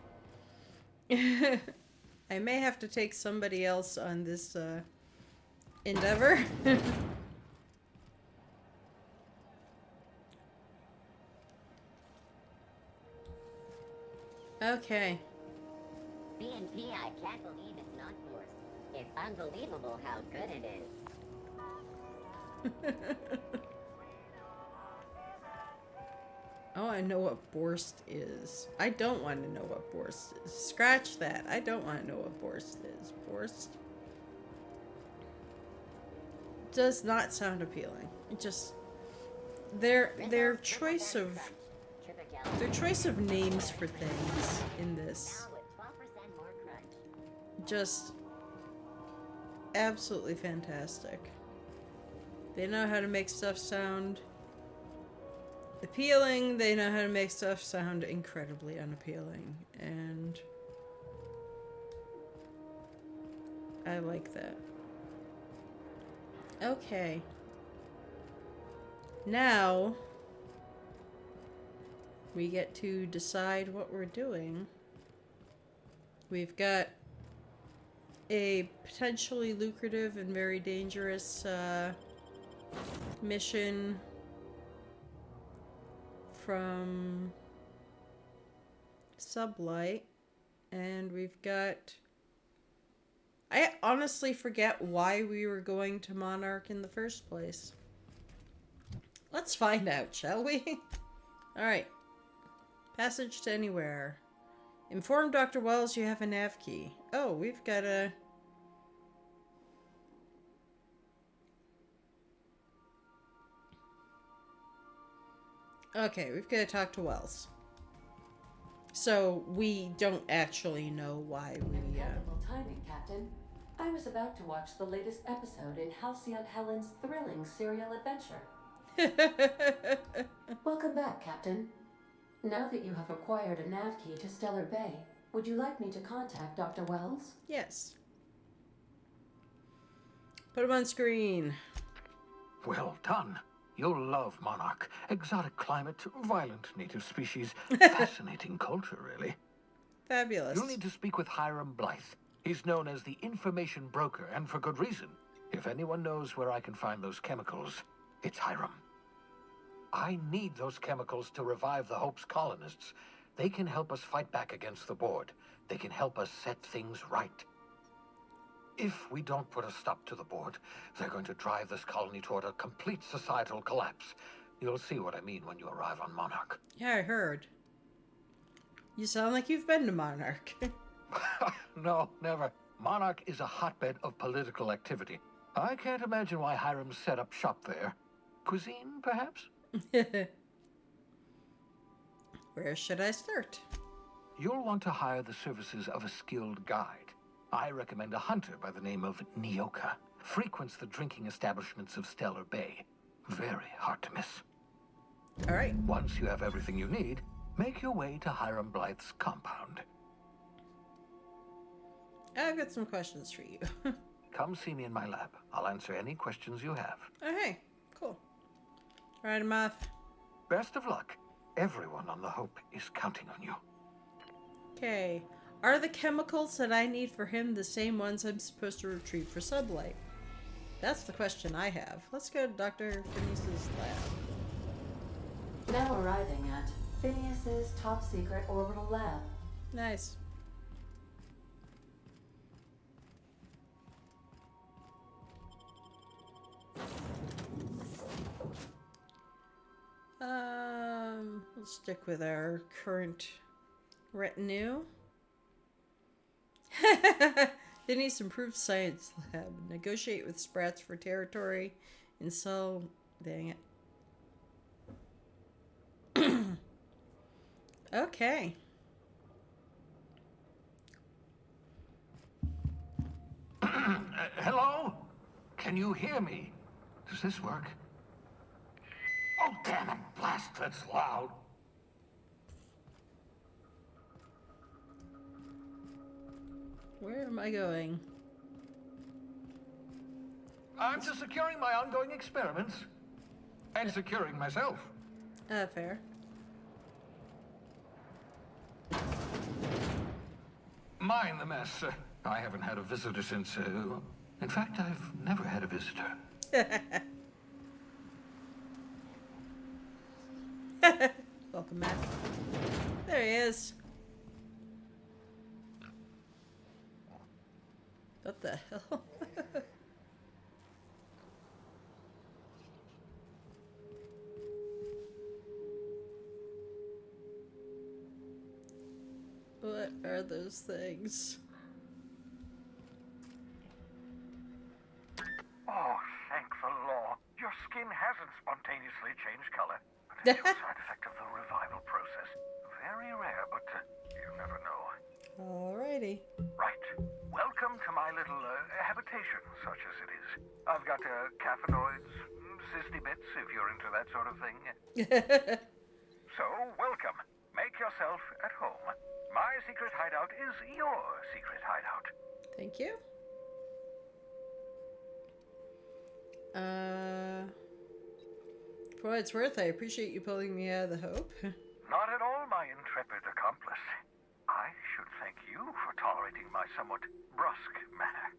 I may have to take somebody else on this endeavor. Okay. CNP, I can't believe it's not forced. It's unbelievable how good it is. Oh, I know what Borst is. I don't want to know what Borst is. Scratch that. I don't want to know what Borst is. Borst does not sound appealing. It just their choice of names for things in this just absolutely fantastic. They know how to make stuff sound appealing. They know how to make stuff sound incredibly unappealing, and I like that. Okay. Now we get to decide what we're doing. We've got a potentially lucrative and very dangerous mission from Sublight, and we've got... I honestly forget why we were going to Monarch in the first place. Let's find out, shall we? Alright. Passage to anywhere. Inform Dr. Wells you have a nav key. Oh, we've got a... Okay, we've got to talk to Wells. So, we don't actually know why we... Impeccable timing, Captain. I was about to watch the latest episode in Halcyon Helen's thrilling serial adventure. Welcome back, Captain. Now that you have acquired a nav key to Stellar Bay, would you like me to contact Dr. Wells? Yes. Put him on screen. Well done. You'll love Monarch. Exotic climate, violent native species, fascinating culture, really. Fabulous. You'll need to speak with Hiram Blythe. He's known as the information broker, and for good reason. If anyone knows where I can find those chemicals, it's Hiram. I need those chemicals to revive the Hope's colonists. They can help us fight back against the board. They can help us set things right. If we don't put a stop to the board, they're going to drive this colony toward a complete societal collapse. You'll see what I mean when you arrive on Monarch. Yeah, I heard. You sound like you've been to Monarch. No, never. Monarch is a hotbed of political activity. I can't imagine why Hiram set up shop there. Cuisine, perhaps? Where should I start? You'll want to hire the services of a skilled guide. I recommend a hunter by the name of Nyoka. Frequents the drinking establishments of Stellar Bay. Very hard to miss. All right. Once you have everything you need, make your way to Hiram Blythe's compound. I've got some questions for you. Come see me in my lab. I'll answer any questions you have. Oh, hey. Cool. Right, I'm off. Best of luck. Everyone on the Hope is counting on you. Okay. Are the chemicals that I need for him the same ones I'm supposed to retrieve for Sublight? That's the question I have. Let's go to Dr. Phineas's lab. Now arriving at Phineas's top secret orbital lab. Nice. We'll stick with our current retinue. Denise improved science lab. Negotiate with Sprats for territory and sell. Dang it. Okay. Hello? Can you hear me? Does this work? Oh, damn it. Blast, that's loud. Where am I going? I'm just securing my ongoing experiments. And securing myself. Fair. Mind the mess. I haven't had a visitor since, in fact, I've never had a visitor. Welcome back. There he is. What the hell? What are those things? Oh, thank the law. Your skin hasn't spontaneously changed color. But it's a side effect of the revival process. Very rare, but you never know. Alrighty. Right. Welcome to my little habitation, such as it is. I've got caffeinoids, cysty bits, if you're into that sort of thing. So, welcome. Make yourself at home. My secret hideout is your secret hideout. Thank you. For what it's worth, I appreciate you pulling me out of the Hope. Not at all, my intrepid accomplice. I should thank you for tolerating my somewhat brusque manner.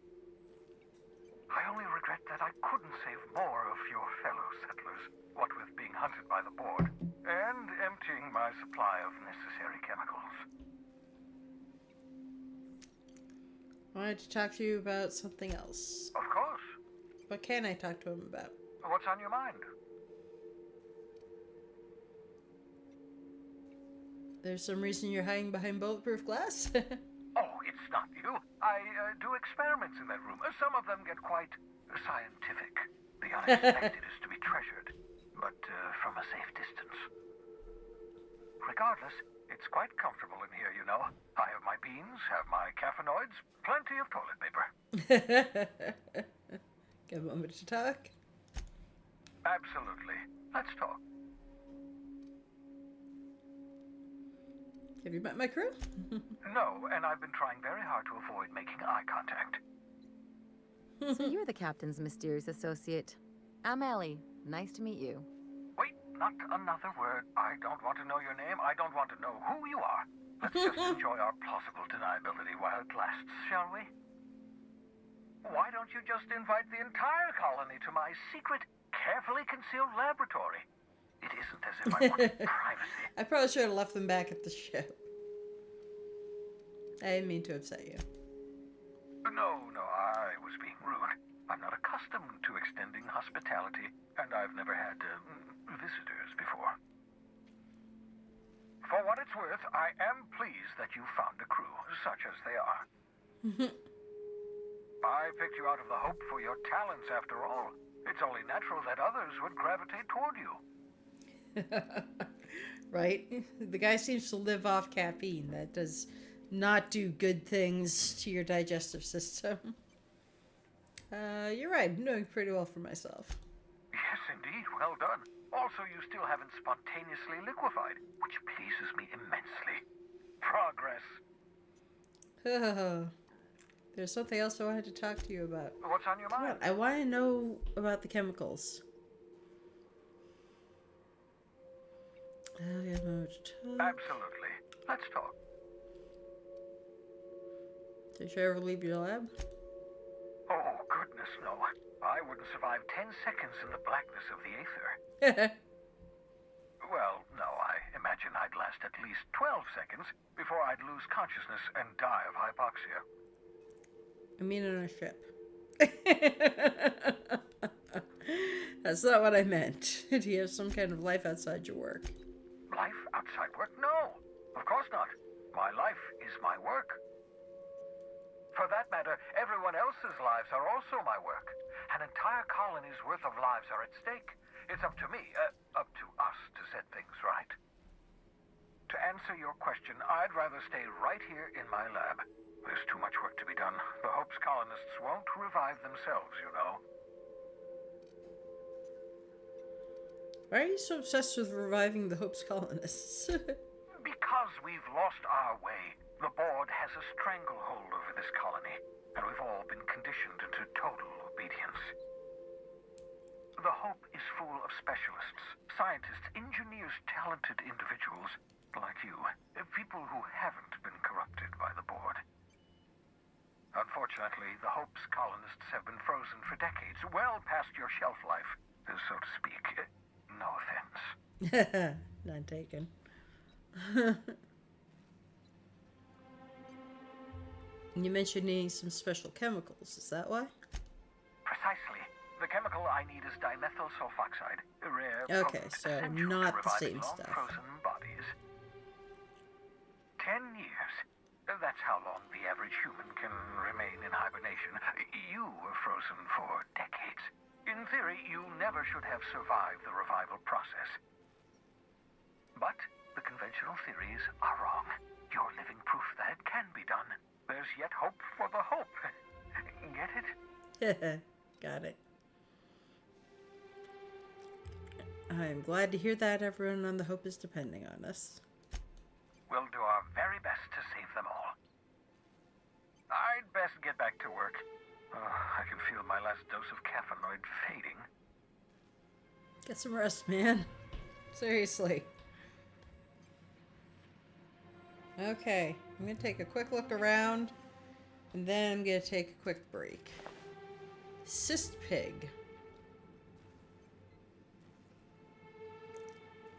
I only regret that I couldn't save more of your fellow settlers, what with being hunted by the board, and emptying my supply of necessary chemicals. I wanted to talk to you about something else. Of course. What can I talk to him about? What's on your mind? There's some reason you're hiding behind bulletproof glass? Oh, it's not you. I do experiments in that room. Some of them get quite scientific. The unexpected is to be treasured, but from a safe distance. Regardless, it's quite comfortable in here, you know. I have my beans, have my caffeinoids, plenty of toilet paper. Got a moment to talk? Absolutely. Let's talk. Have you met my crew? No, and I've been trying very hard to avoid making eye contact. So you're the captain's mysterious associate. I'm Ellie. Nice to meet you. Wait, not another word. I don't want to know your name. I don't want to know who you are. Let's just enjoy our plausible deniability while it lasts, shall we? Why don't you just invite the entire colony to my secret, carefully concealed laboratory? It isn't as if I wanted privacy. I probably should have left them back at the ship. I didn't mean to upset you. No, I was being rude. I'm not accustomed to extending hospitality, and I've never had visitors before. For what it's worth, I am pleased that you found a crew, such as they are. I picked you out of the Hope for your talents, after all. It's only natural that others would gravitate toward you. Right? The guy seems to live off caffeine. That does not do good things to your digestive system. You're right. I'm doing pretty well for myself. Yes, indeed. Well done. Also, you still haven't spontaneously liquefied, which pleases me immensely. Progress. There's something else I wanted to talk to you about. What's on your Come on, mind? I want to know about the chemicals. Absolutely. Let's talk. Did you ever leave your lab? Oh, goodness, no. I wouldn't survive 10 seconds in the blackness of the aether. Well, no, I imagine I'd last at least 12 seconds before I'd lose consciousness and die of hypoxia. I mean on a ship. That's not what I meant. Do you have some kind of life outside your work? Life outside work? No, of course not. My life is my work. For that matter, everyone else's lives are also my work. An entire colony's worth of lives are at stake. It's up to me, up to us to set things right. To answer your question, I'd rather stay right here in my lab. There's too much work to be done. The Hope's colonists won't revive themselves, you know. Why are you so obsessed with reviving the Hope's colonists? Because we've lost our way. The board has a stranglehold over this colony, and we've all been conditioned into total obedience. The Hope is full of specialists, scientists, engineers, talented individuals like you, people who haven't been corrupted by the board. Unfortunately, the Hope's colonists have been frozen for decades, well past your shelf life, so to speak. No offense. Not taken. You mentioned needing some special chemicals, is that why? Precisely. The chemical I need is dimethyl sulfoxide, a rare, okay, potent, so essential not to the reviving same stuff. long-frozen bodies. 10 years. That's how long the average human can remain in hibernation. You were frozen for decades. In theory, you never should have survived the revival process. But the conventional theories are wrong. You're living proof that it can be done. There's yet hope for the Hope. Get it? Got it. I'm glad to hear that everyone on the Hope is depending on us. We'll do our very best to save them all. I'd best get back to work. I can feel my last dose of caffeinoid fading. Get some rest, man. Seriously. Okay, I'm going to take a quick look around, and then I'm going to take a quick break. Cyst pig.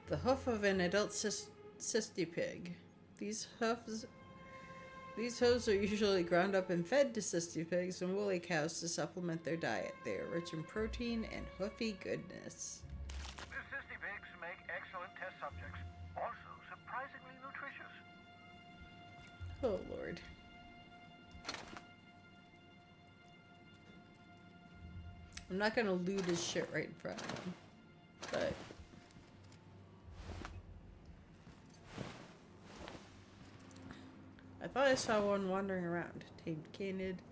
The hoof of an adult cysty pig. These hooves are usually ground up and fed to cysty pigs and woolly cows to supplement their diet. They are rich in protein and hoofy goodness. The cysty pigs make excellent test subjects. Also surprisingly nutritious. Oh, Lord. I'm not gonna loot his shit right in front of him, but... I thought I saw one wandering around. Tamed canid.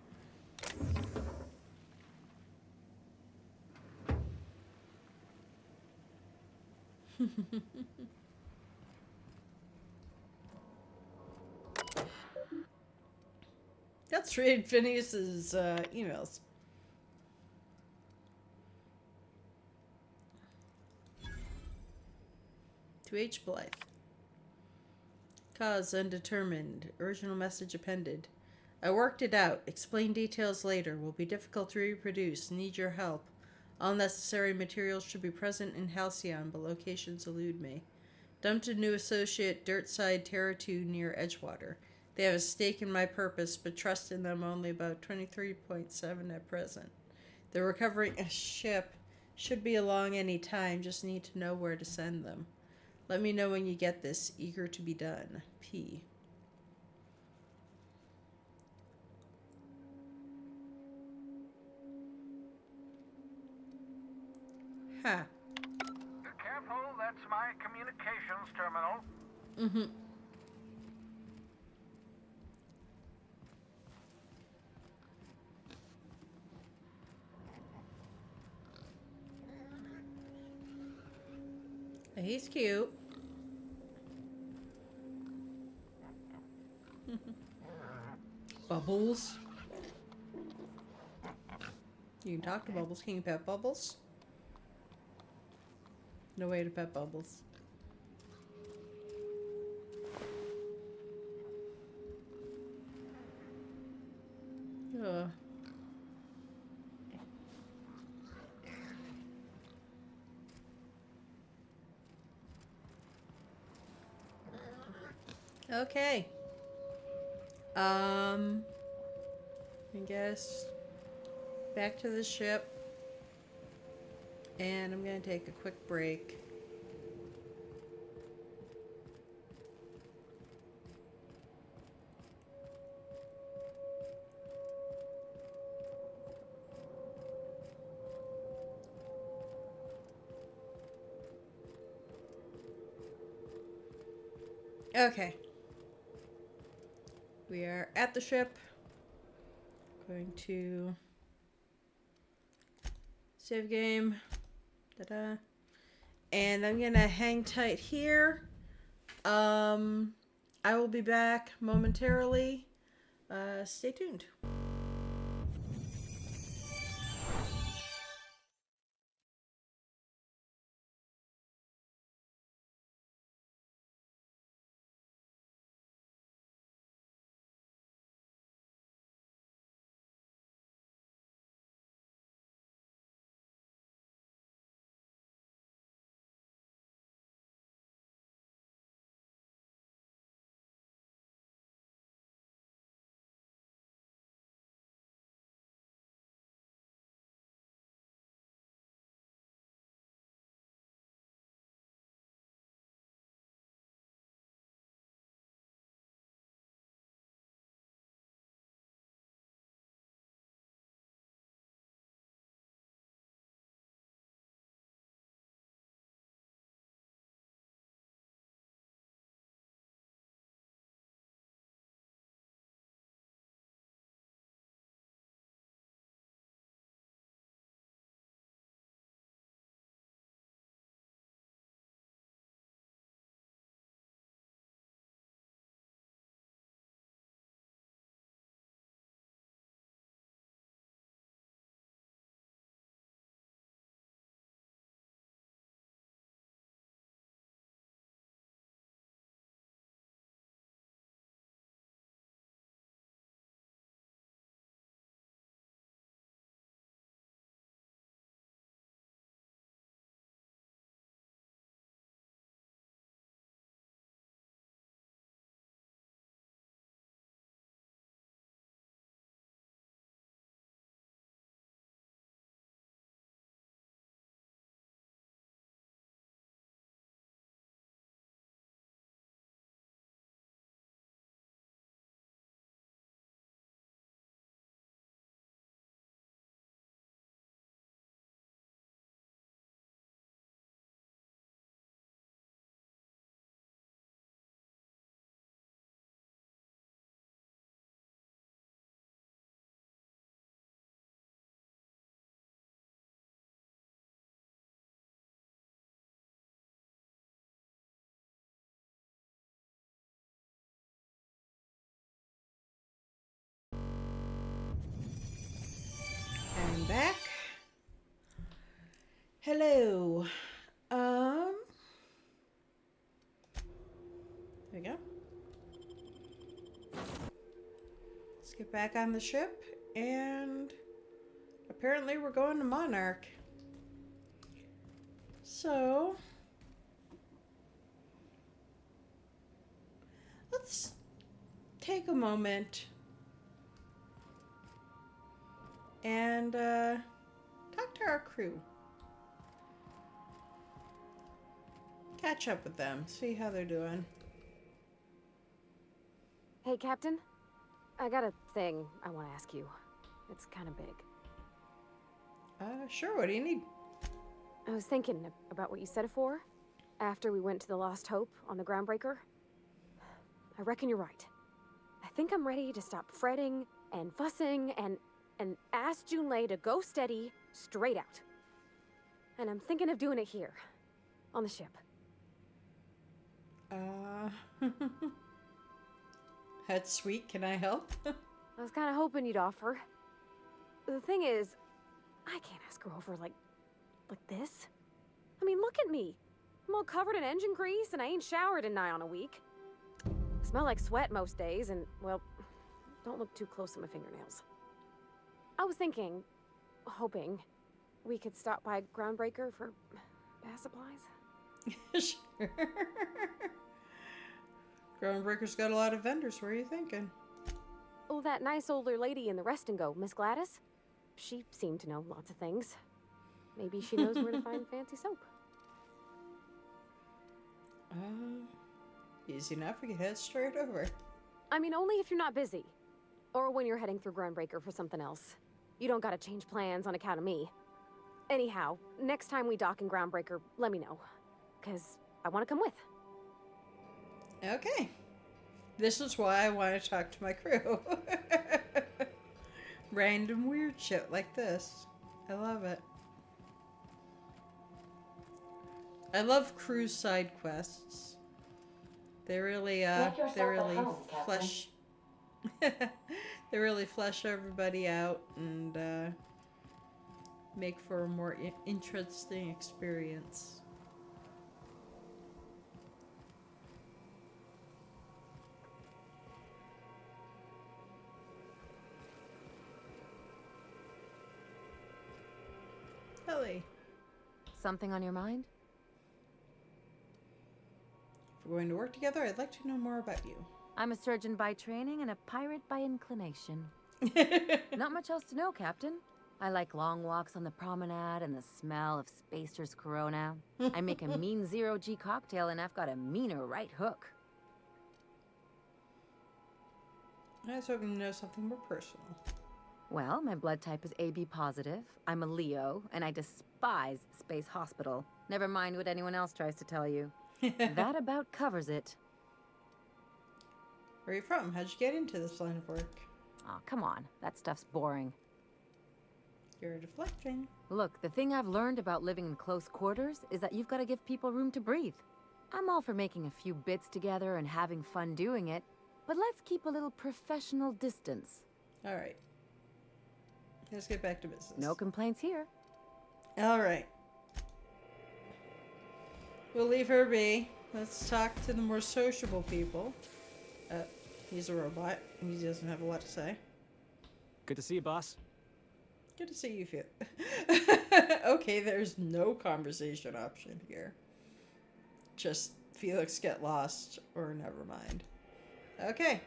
Let's read Phineas's emails. To H. Blythe. Cause undetermined. Original message appended. I worked it out. Explain details later. Will be difficult to reproduce. Need your help. All necessary materials should be present in Halcyon, but locations elude me. Dumped a new associate, Dirtside Terra 2 near Edgewater. They have a stake in my purpose, but trust in them only about 23.7 at present. They're recovering a ship. Should be along any time, just need to know where to send them. Let me know when you get this. Eager to be done. P. Ha. Careful, that's my communications terminal. Mm-hmm. He's cute. Bubbles. You can talk to Bubbles. Can you pet Bubbles? No way to pet Bubbles. Ugh. Okay. I guess back to the ship. And I'm gonna take a quick break. Okay. We are at the ship. Going to save game. Ta-da. And I'm gonna hang tight here. I will be back momentarily. Stay tuned. I'm back. Hello. There we go. Let's get back on the ship, and apparently we're going to Monarch. So let's take a moment and talk to our crew. Catch up with them, see how they're doing. Hey, Captain. I got a thing I want to ask you. It's kind of big. Sure, what do you need? I was thinking about what you said before, after we went to the Lost Hope on the Groundbreaker. I reckon you're right. I think I'm ready to stop fretting and fussing and ask Junlei to go steady, straight out. And I'm thinking of doing it here, on the ship. Uh, that's sweet. Can I help? I was kind of hoping you'd offer. The thing is, I can't ask her over like this. I mean, look at me. I'm all covered in engine grease and I ain't showered in nigh on a week. I smell like sweat most days and, well, don't look too close at my fingernails. I was hoping, we could stop by Groundbreaker for bath supplies. Sure. Groundbreaker's got a lot of vendors. What are you thinking? Oh, that nice older lady in the rest and go, Miss Gladys? She seemed to know lots of things. Maybe she knows where to find fancy soap. Easy enough. We can head straight over. I mean, only if you're not busy. Or when you're heading through Groundbreaker for something else. You don't gotta change plans on account of me. Anyhow, next time we dock in Groundbreaker, let me know. 'Cause I want to come with. Okay. This is why I want to talk to my crew. Random weird shit like this. I love it. I love crew side quests. They really flesh they really flesh everybody out and make for a more interesting experience. Ellie. Something on your mind? If we're going to work together, I'd like to know more about you. I'm a surgeon by training and a pirate by inclination. Not much else to know, Captain. I like long walks on the promenade and the smell of Spacer's Corona. I make a mean zero-G cocktail and I've got a meaner right hook. I was hoping to know something more personal. Well, my blood type is AB positive. I'm a Leo, and I despise Space Hospital. Never mind what anyone else tries to tell you. That about covers it. Where are you from? How'd you get into this line of work? Aw, come on. That stuff's boring. You're deflecting. Look, the thing I've learned about living in close quarters is that you've got to give people room to breathe. I'm all for making a few bits together and having fun doing it, but let's keep a little professional distance. All right. Let's get back to business. No complaints here. All right. We'll leave her be. Let's talk to the more sociable people. He's a robot. He doesn't have a lot to say. Good to see you, boss. Good to see you, Felix. Okay, there's no conversation option here. Just Felix get lost or never mind. Okay.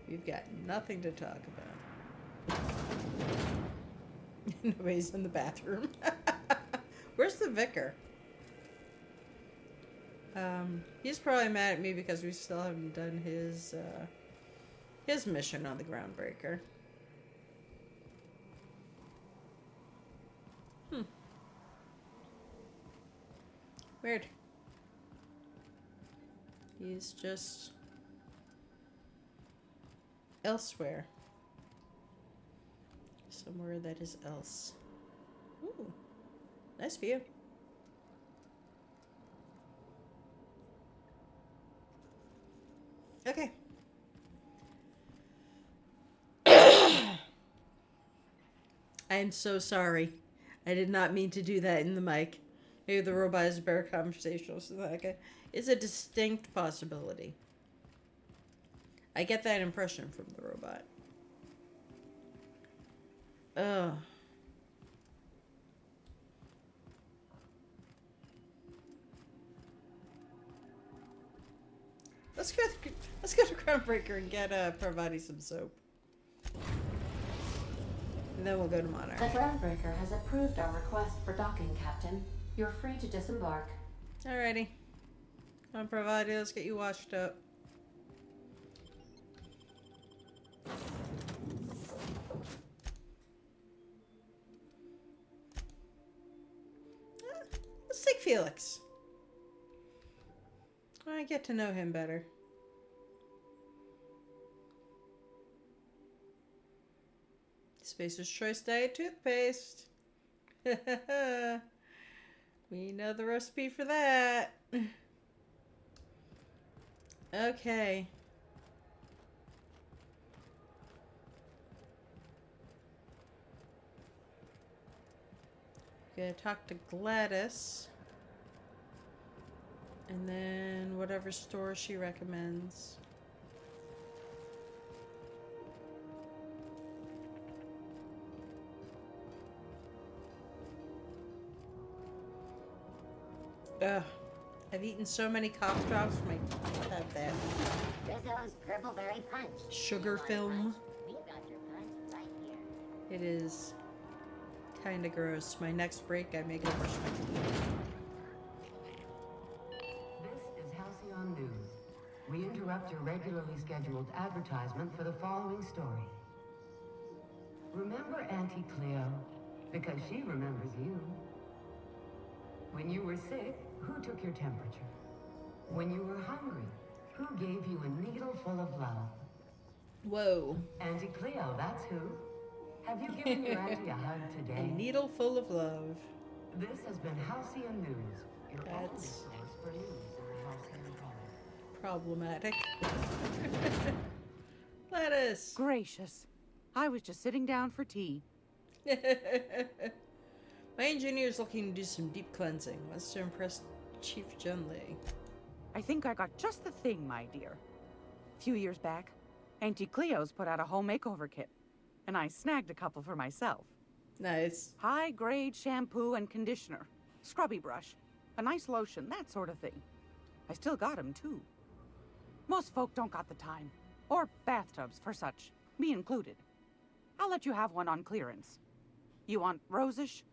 We've got nothing to talk about. Nobody's in the bathroom. Where's the vicar? He's probably mad at me because we still haven't done his mission on the Groundbreaker. Weird. He's just elsewhere. Somewhere that is else. Ooh. Nice view. Okay. I am so sorry. I did not mean to do that in the mic. Maybe the robot is a better conversationalist than that guy. It's a distinct possibility. I get that impression from the robot. Ugh. Let's go to Groundbreaker and get Parvati some soap. And then we'll go to Monarch. The Groundbreaker has approved our request for docking, Captain. You're free to disembark. Alrighty. Come on, Parvati, let's get you washed up. Let's take Felix. I get to know him better. Spacer's Choice Diet Toothpaste. We know the recipe for that. Okay. Gonna talk to Gladys. And then whatever store she recommends. Ugh. I've eaten so many cough drops from my have that. Rizzo's Purpleberry Punch. Sugar film. We've got your punch right here. It is kind of gross. My next break, I may go brush my teeth. This is Halcyon News. We interrupt your regularly scheduled advertisement for the following story. Remember Auntie Cleo? Because she remembers you. When you were sick, who took your temperature? When you were hungry, who gave you a needle full of love? Whoa. Auntie Cleo, that's who. Have you given your auntie a hug today? A needle full of love. This has been Halcyon News, your only That's source for news in the Halcyon Province. problematic. Lettuce. Gracious. I was just sitting down for tea. My engineer's looking to do some deep cleansing. Wants to impress Chief Junlei. I think I got just the thing, my dear. A few years back, Auntie Cleo's put out a home makeover kit, and I snagged a couple for myself. Nice. High-grade shampoo and conditioner, scrubby brush, a nice lotion, that sort of thing. I still got 'em, too. Most folk don't got the time, or bathtubs for such, me included. I'll let you have one on clearance. You want rosish,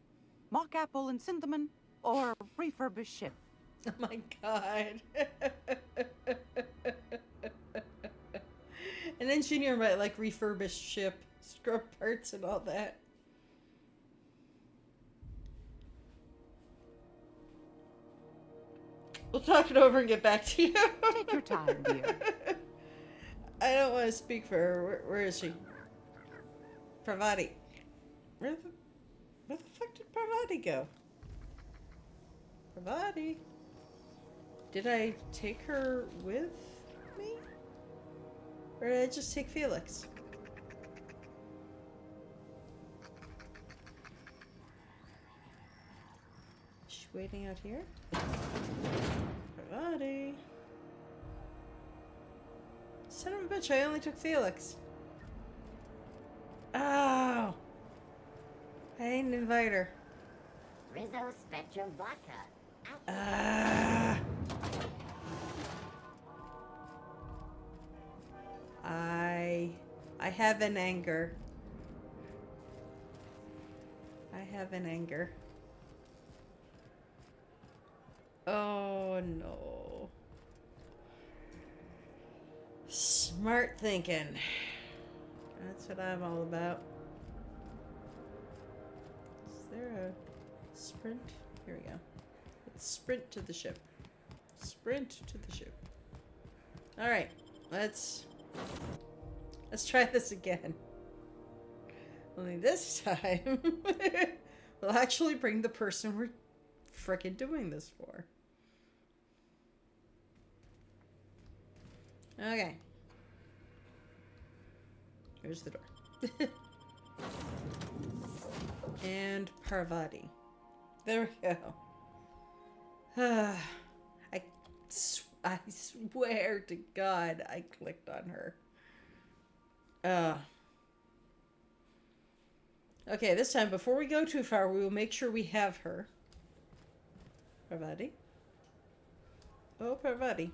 mock apple and cinnamon, or refurbished ship? Oh my god. An engineer might like refurbished ship, scrub parts and all that. We'll talk it over and get back to you. Take your time, dear. I don't want to speak for her. Where is she? Parvati. Where the fuck did Parvati go? Parvati? Did I take her with me? Or did I just take Felix? Is she waiting out here? Parvati. Son of a bitch, I only took Felix. Oh! I didn't invite her. Rizzo Spectrum Vodka. I have an anger. I have an anger. Oh no. Smart thinking. That's what I'm all about. Is there a sprint? Here we go. Let's sprint to the ship. Sprint to the ship. Alright, let's try this again. Only this time, we'll actually bring the person we're frickin' doing this for. Okay. Here's the door. And Parvati. There we go. I swear to God I clicked on her. Okay, this time, before we go too far, we will make sure we have her. Parvati? Oh, Parvati.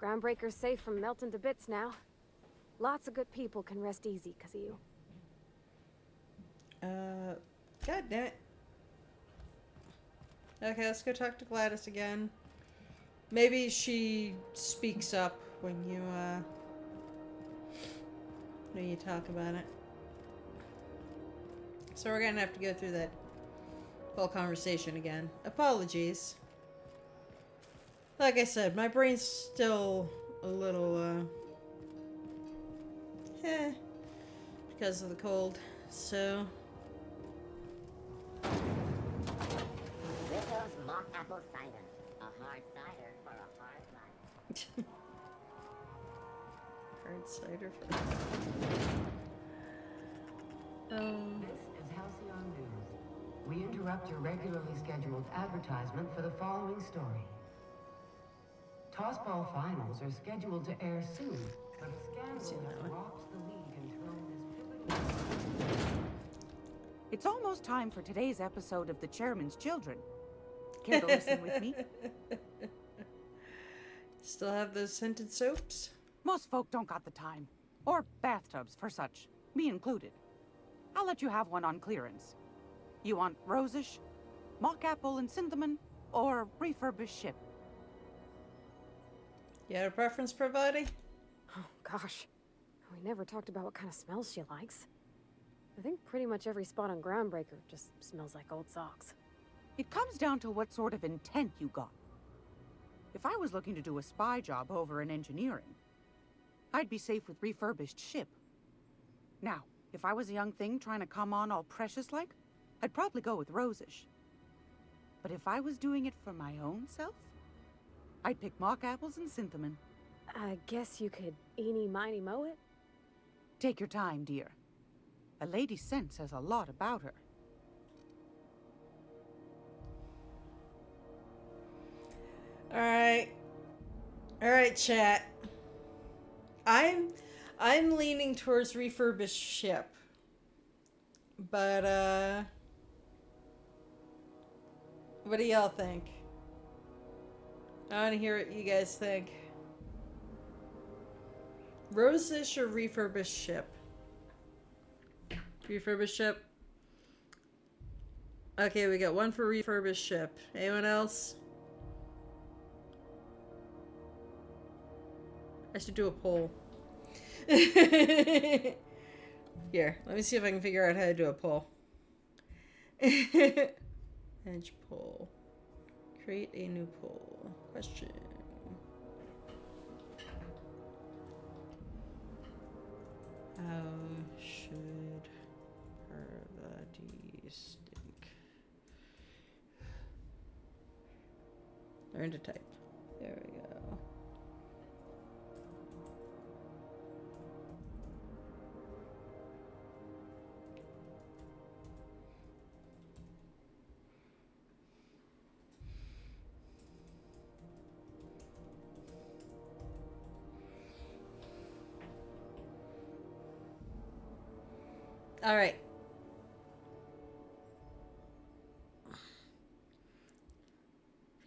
Groundbreaker's safe from melting to bits now. Lots of good people can rest easy because of you. God damn it. Okay, let's go talk to Gladys again. Maybe she speaks up when you talk about it. So we're gonna have to go through that whole conversation again. Apologies. Like I said, my brain's still a little, because of the cold, so... Rizzo's mock apple cider. A hard cider for a hard life. Hard cider for. This is Halcyon News. We interrupt your regularly scheduled advertisement for the following story. Tossball finals are scheduled to air soon, but a scandal has rocked the league and thrown this pivotal... It's almost time for today's episode of The Chairman's Children. Care to listen with me? Still have those scented soaps? Most folk don't got the time. Or bathtubs for such, me included. I'll let you have one on clearance. You want rosish, mock apple and cinnamon, or refurbished ship? You had a preference, Pravati? Oh, gosh. We never talked about what kind of smells she likes. I think pretty much every spot on Groundbreaker just smells like old socks. It comes down to what sort of intent you got. If I was looking to do a spy job over in engineering, I'd be safe with refurbished ship. Now, if I was a young thing trying to come on all precious-like, I'd probably go with rosish. But if I was doing it for my own self, I'd pick mock apples and cinnamon. I guess you could eeny, miny, moe it? Take your time, dear. A lady's scent says a lot about her. All right, chat. I'm leaning towards refurbished ship. But what do y'all think? I want to hear what you guys think. Rosish or refurbished ship? Refurbished ship. Okay, we got one for refurbished ship. Anyone else? I should do a poll. Here, let me see if I can figure out how to do a poll. Edge poll. Create a new poll. Question. How should Parvati stink? Learn to type. There we go. All right.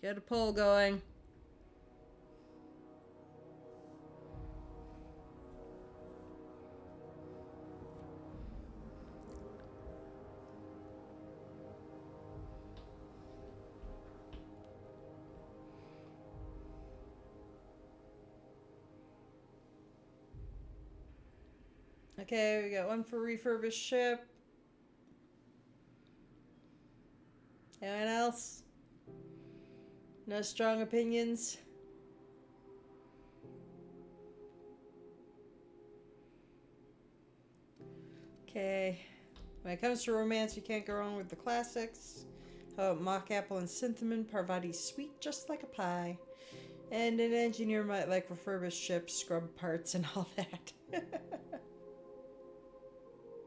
Get a poll going. Okay, we got one for refurbished ship. Anyone else? No strong opinions? Okay. When it comes to romance, you can't go wrong with the classics. How about mock apple and cinnamon? Parvati's sweet just like a pie. And an engineer might like refurbished ships, scrub parts, and all that.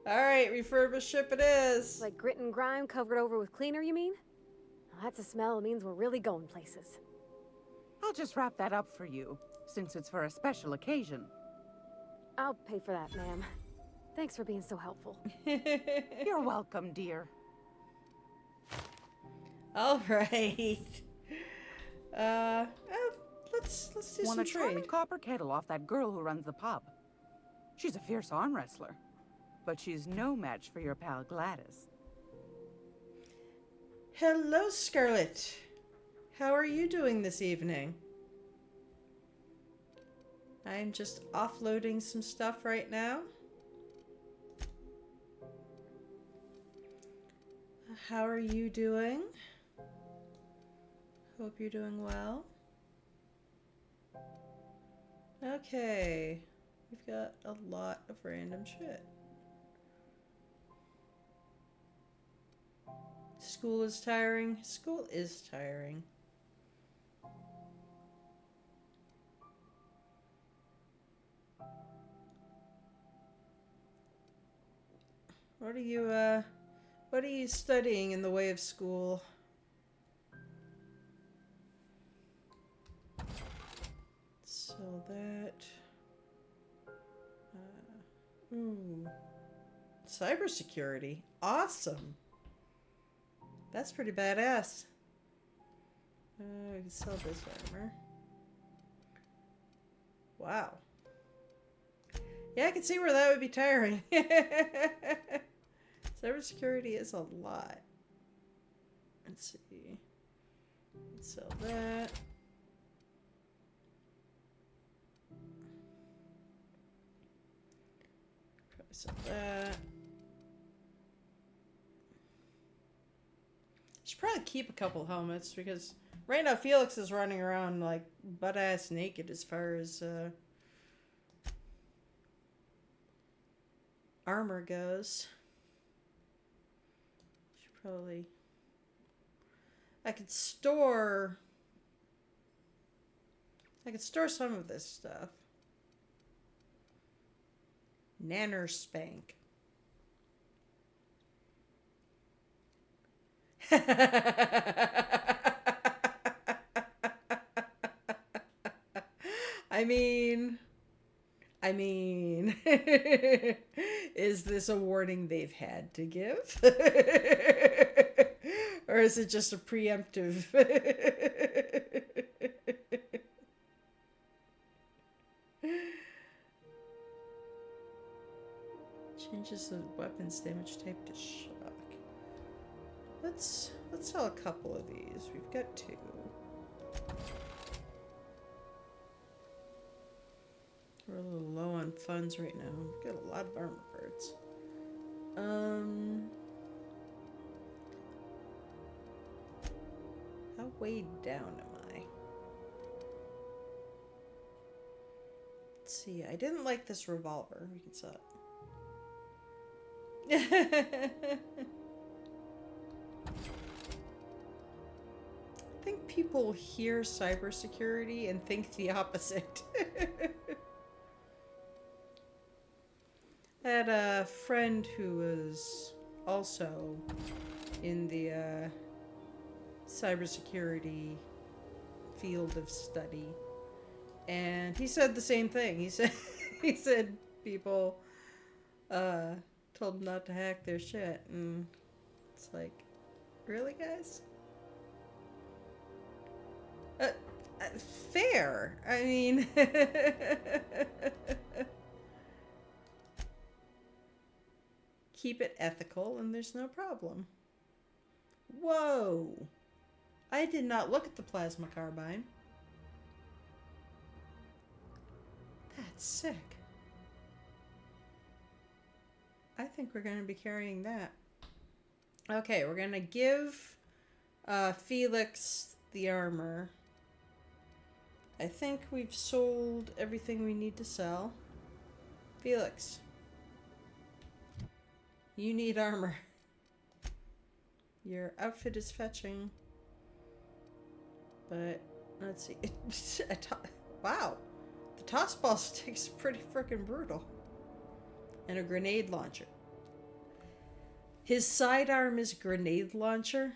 Alright, refurbished ship it is. Like grit and grime covered over with cleaner, you mean? Well, that's a smell that means we're really going places. I'll just wrap that up for you, since it's for a special occasion. I'll pay for that, ma'am. Thanks for being so helpful. You're welcome, dear. Alright. Let's do Want some a charming trade. copper kettle off that girl who runs the pub. She's a fierce arm wrestler, but she's no match for your pal Gladys. Hello, Scarlett. How are you doing this evening? I'm just offloading some stuff right now. How are you doing? Hope you're doing well. Okay. We've got a lot of random shit. School is tiring. School is tiring. What are you studying in the way of school? So that, cybersecurity. Awesome. That's pretty badass. We can sell this armor. Wow. Yeah, I can see where that would be tiring. Cybersecurity is a lot. Let's see. Let's sell that. Probably sell that. Should probably keep a couple helmets because right now Felix is running around like butt ass naked as far as armor goes. Should probably. I could store some of this stuff. Nanner Spank. I mean, is this a warning they've had to give? Or is it just a preemptive? Changes the weapon's damage type to shock. Let's sell a couple of these. We've got 2. We're a little low on funds right now. We've got a lot of armor parts. How weighed down am I? Let's see. I didn't like this revolver. We can sell it. I think people hear cybersecurity and think the opposite. I had a friend who was also in the cybersecurity field of study, and he said the same thing. He said people told him not to hack their shit, and it's like, really, guys? Fair. I mean, keep it ethical and there's no problem. Whoa. I did not look at the plasma carbine. That's sick. I think we're going to be carrying that. Okay, we're going to give Felix the armor. I think we've sold everything we need to sell. Felix, you need armor. Your outfit is fetching. But, let's see. Wow. The toss ball stick's pretty freaking brutal. And a grenade launcher. His sidearm is grenade launcher.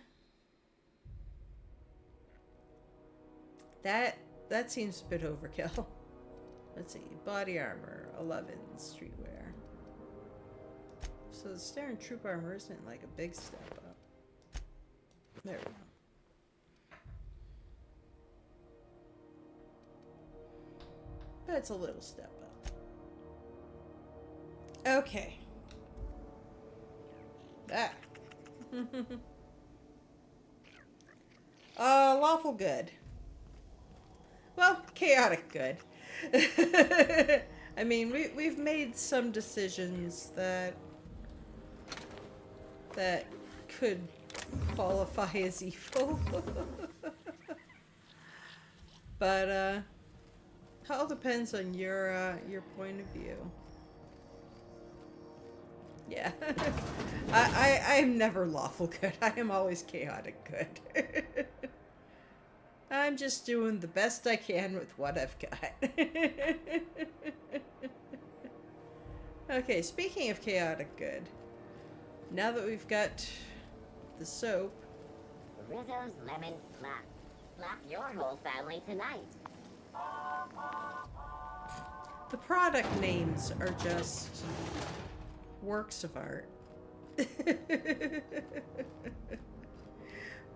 That seems a bit overkill. Let's see. Body armor, 11, streetwear. So the Staring Troop armor isn't like a big step up. There we go. But it's a little step up. Okay. Ah. Lawful good. Well, chaotic good. I mean, we've made some decisions that could qualify as evil. But all depends on your point of view. Yeah. I'm never lawful good. I am always chaotic good. I'm just doing the best I can with what I've got. Okay, speaking of chaotic good, now that we've got the soap. Rizzo's Lemon Slap. Slap your whole family tonight. The product names are just works of art.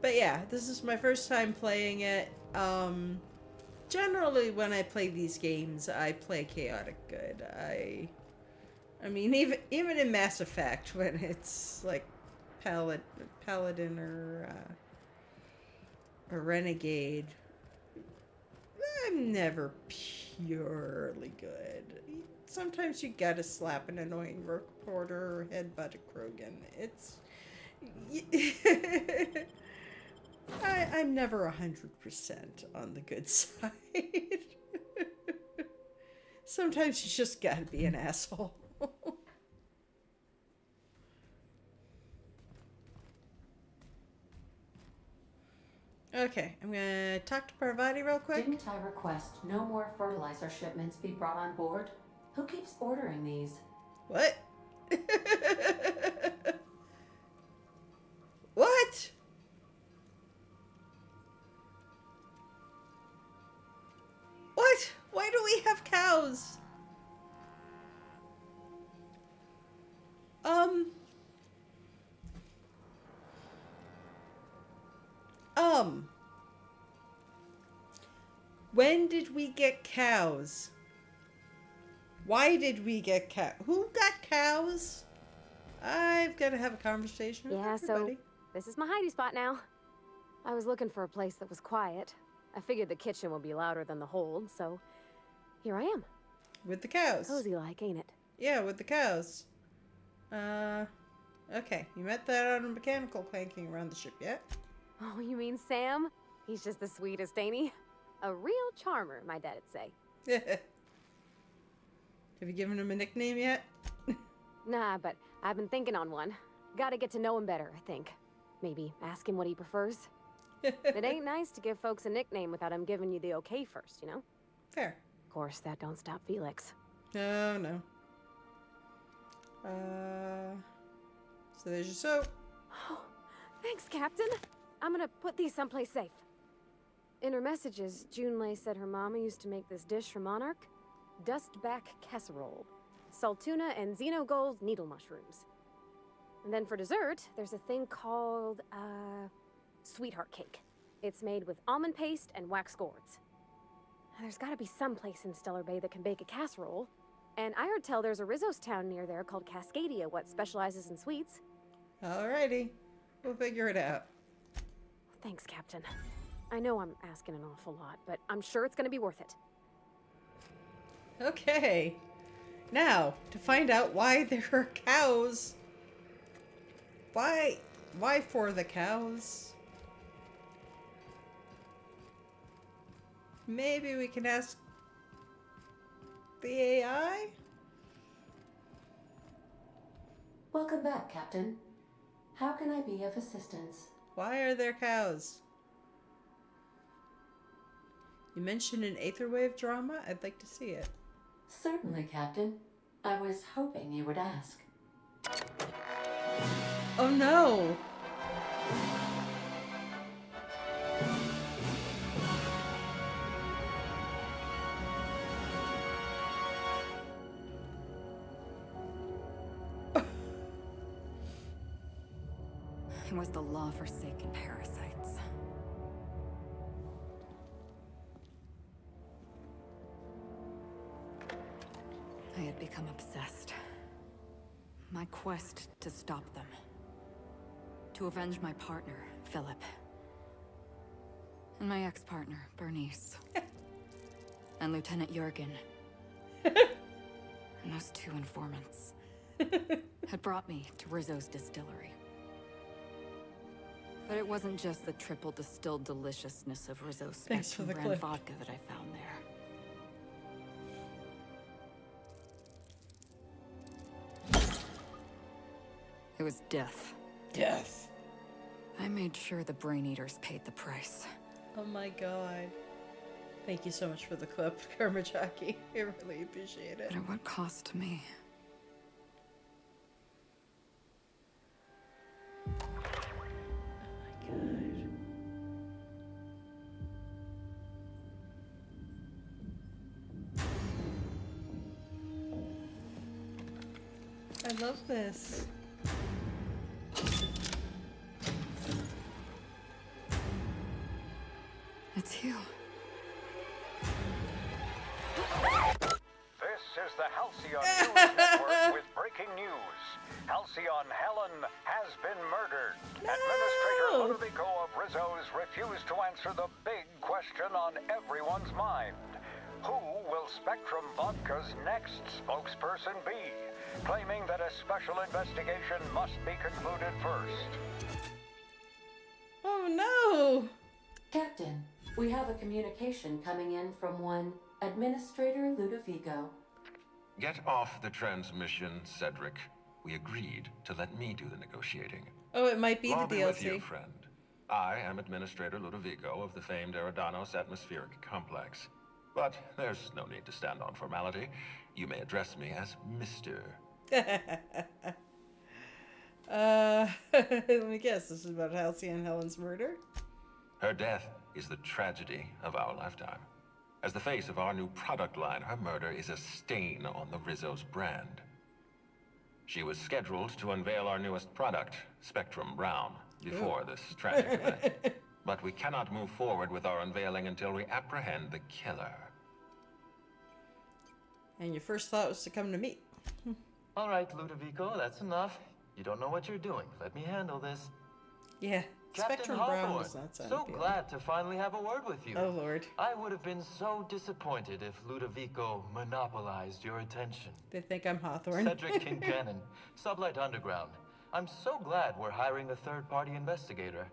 But yeah, this is my first time playing it. Generally when I play these games, I play chaotic good. I mean, even in Mass Effect, when it's like Paladin or Renegade, I'm never purely good. Sometimes you gotta slap an annoying reporter or headbutt a Krogan. It's... I'm never 100% on the good side. Sometimes you just gotta be an asshole. Okay, I'm gonna talk to Parvati real quick. Didn't I request no more fertilizer shipments be brought on board? Who keeps ordering these? What? What? What? Why do we have cows? When did we get cows? Why did we get cows? Who got cows? I've got to have a conversation with everybody. So this is my hidey spot now. I was looking for a place that was quiet. I figured the kitchen would be louder than the hold, so here I am. With the cows. Cozy like, ain't it? Yeah, with the cows. Okay. You met that on a mechanical clanking around the ship yet? Oh, you mean Sam? He's just the sweetest, ain't he? A real charmer, my dad'd say. Have you given him a nickname yet? Nah, but I've been thinking on one. Gotta get to know him better, I think. Maybe ask him what he prefers. It ain't nice to give folks a nickname without him giving you the okay first, you know? Fair. Of course, that don't stop Felix. No, no. So there's your soap. Oh, thanks, Captain. I'm gonna put these someplace safe. In her messages, Junlei said her mama used to make this dish for Monarch. Dustback casserole. Salt tuna and xenogold needle mushrooms. And then for dessert, there's a thing called, sweetheart cake. It's made with almond paste and wax gourds. There's gotta be some place in Stellar Bay that can bake a casserole. And I heard tell there's a Rizzo's town near there called Cascadia, what specializes in sweets. Alrighty. We'll figure it out. Thanks, Captain. I know I'm asking an awful lot, but I'm sure it's gonna be worth it. Okay. Now, to find out why there are cows. Why for the cows? Maybe we can ask the AI? Welcome back, Captain. How can I be of assistance? Why are there cows? You mentioned an Aetherwave drama? I'd like to see it. Certainly, Captain. I was hoping you would ask. Oh no! It was the law-forsaken parasites. I had become obsessed. My quest to stop them. To avenge my partner, Philip. And my ex-partner, Bernice. And Lieutenant Jurgen. And those two informants had brought me to Rizzo's distillery. But it wasn't just the triple distilled deliciousness of Rizzo's Spectrum brand vodka that I found there. It was was death. Death. I made sure the Brain Eaters paid the price. Oh my god. Thank you so much for the clip, Karma Jackie. I really appreciate it. But at what cost to me? I love this. It's you. This is the Halcyon News Network with breaking news. Halcyon Helen has been murdered. Administrator Ludovico of Rizzo's refused to answer the big question on everyone's mind. Who will Spectrum Vodka's next spokesperson be? Claiming that a special investigation must be concluded first. Oh no! Captain, we have a communication coming in from one Administrator Ludovico. Get off the transmission, Cedric. We agreed to let me do the negotiating. Oh, it might be I'll the be DLC. with you, friend. I am Administrator Ludovico of the famed Eridanos Atmospheric Complex. But there's no need to stand on formality. You may address me as Mr. Let me guess, this is about Halcyon Helen's murder? Her death is the tragedy of our lifetime. As the face of our new product line, her murder is a stain on the Rizzo's brand. She was scheduled to unveil our newest product, Spectrum Brown, before this tragic event. But we cannot move forward with our unveiling until we apprehend the killer. And your first thought was to come to me. All right, Ludovico, that's enough. You don't know what you're doing. Let me handle this. Yeah, Captain Spectrum Brown Hawthorne, does not sound so appealing. glad to finally have a word with you. Oh, Lord. I would have been so disappointed if Ludovico monopolized your attention. They think I'm Hawthorne. Cedric Kincannon, Sublight Underground. I'm so glad we're hiring a third-party investigator.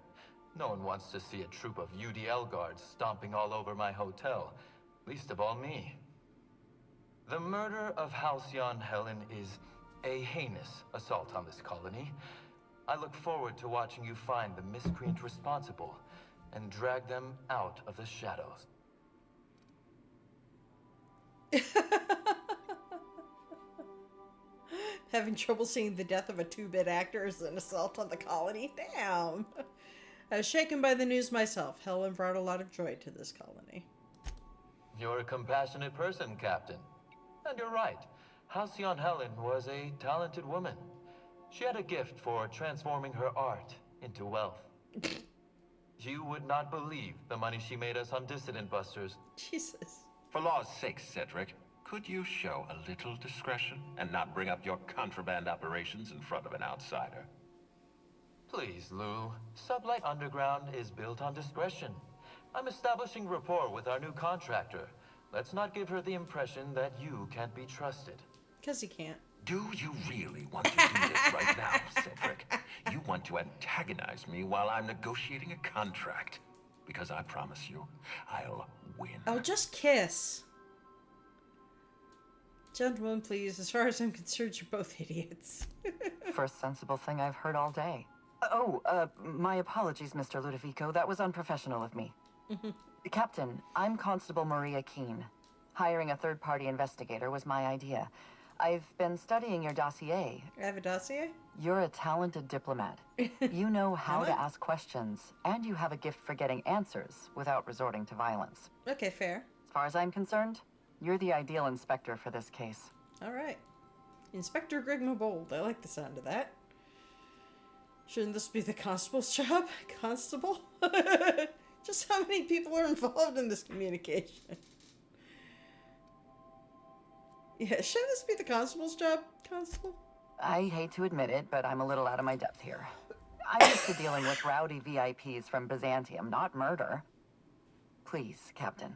No one wants to see a troop of UDL guards stomping all over my hotel, least of all me. The murder of Halcyon Helen is a heinous assault on this colony. I look forward to watching you find the miscreant responsible and drag them out of the shadows. Having trouble seeing the death of a 2-bit actor as an assault on the colony? Damn. I was shaken by the news myself. Helen brought a lot of joy to this colony. You're a compassionate person, Captain. And you're right. Halcyon Helen was a talented woman. She had a gift for transforming her art into wealth. You would not believe the money she made us on Dissident Busters. Jesus. For law's sake, Cedric, could you show a little discretion and not bring up your contraband operations in front of an outsider? Please, Lou. Sublight Underground is built on discretion. I'm establishing rapport with our new contractor. Let's not give her the impression that you can't be trusted. Because he can't. Do you really want to do this right now, Cedric? You want to antagonize me while I'm negotiating a contract. Because I promise you, I'll win. Oh, just kiss. Gentlemen, please. As far as I'm concerned, you're both idiots. First sensible thing I've heard all day. My apologies, Mr. Ludovico. That was unprofessional of me. Captain, I'm Constable Maria Keene. Hiring a third-party investigator was my idea. I've been studying your dossier. I have a dossier? You're a talented diplomat. You know how to ask questions, and you have a gift for getting answers without resorting to violence. Okay, fair. As far as I'm concerned, you're the ideal inspector for this case. All right. Inspector Grigma Bold. I like the sound of that. Shouldn't this be the constable's job? Constable? Just how many people are involved in this communication? Yeah, shouldn't this be the constable's job, Constable? I hate to admit it, but I'm a little out of my depth here. I'm used to dealing with rowdy VIPs from Byzantium, not murder. Please, Captain,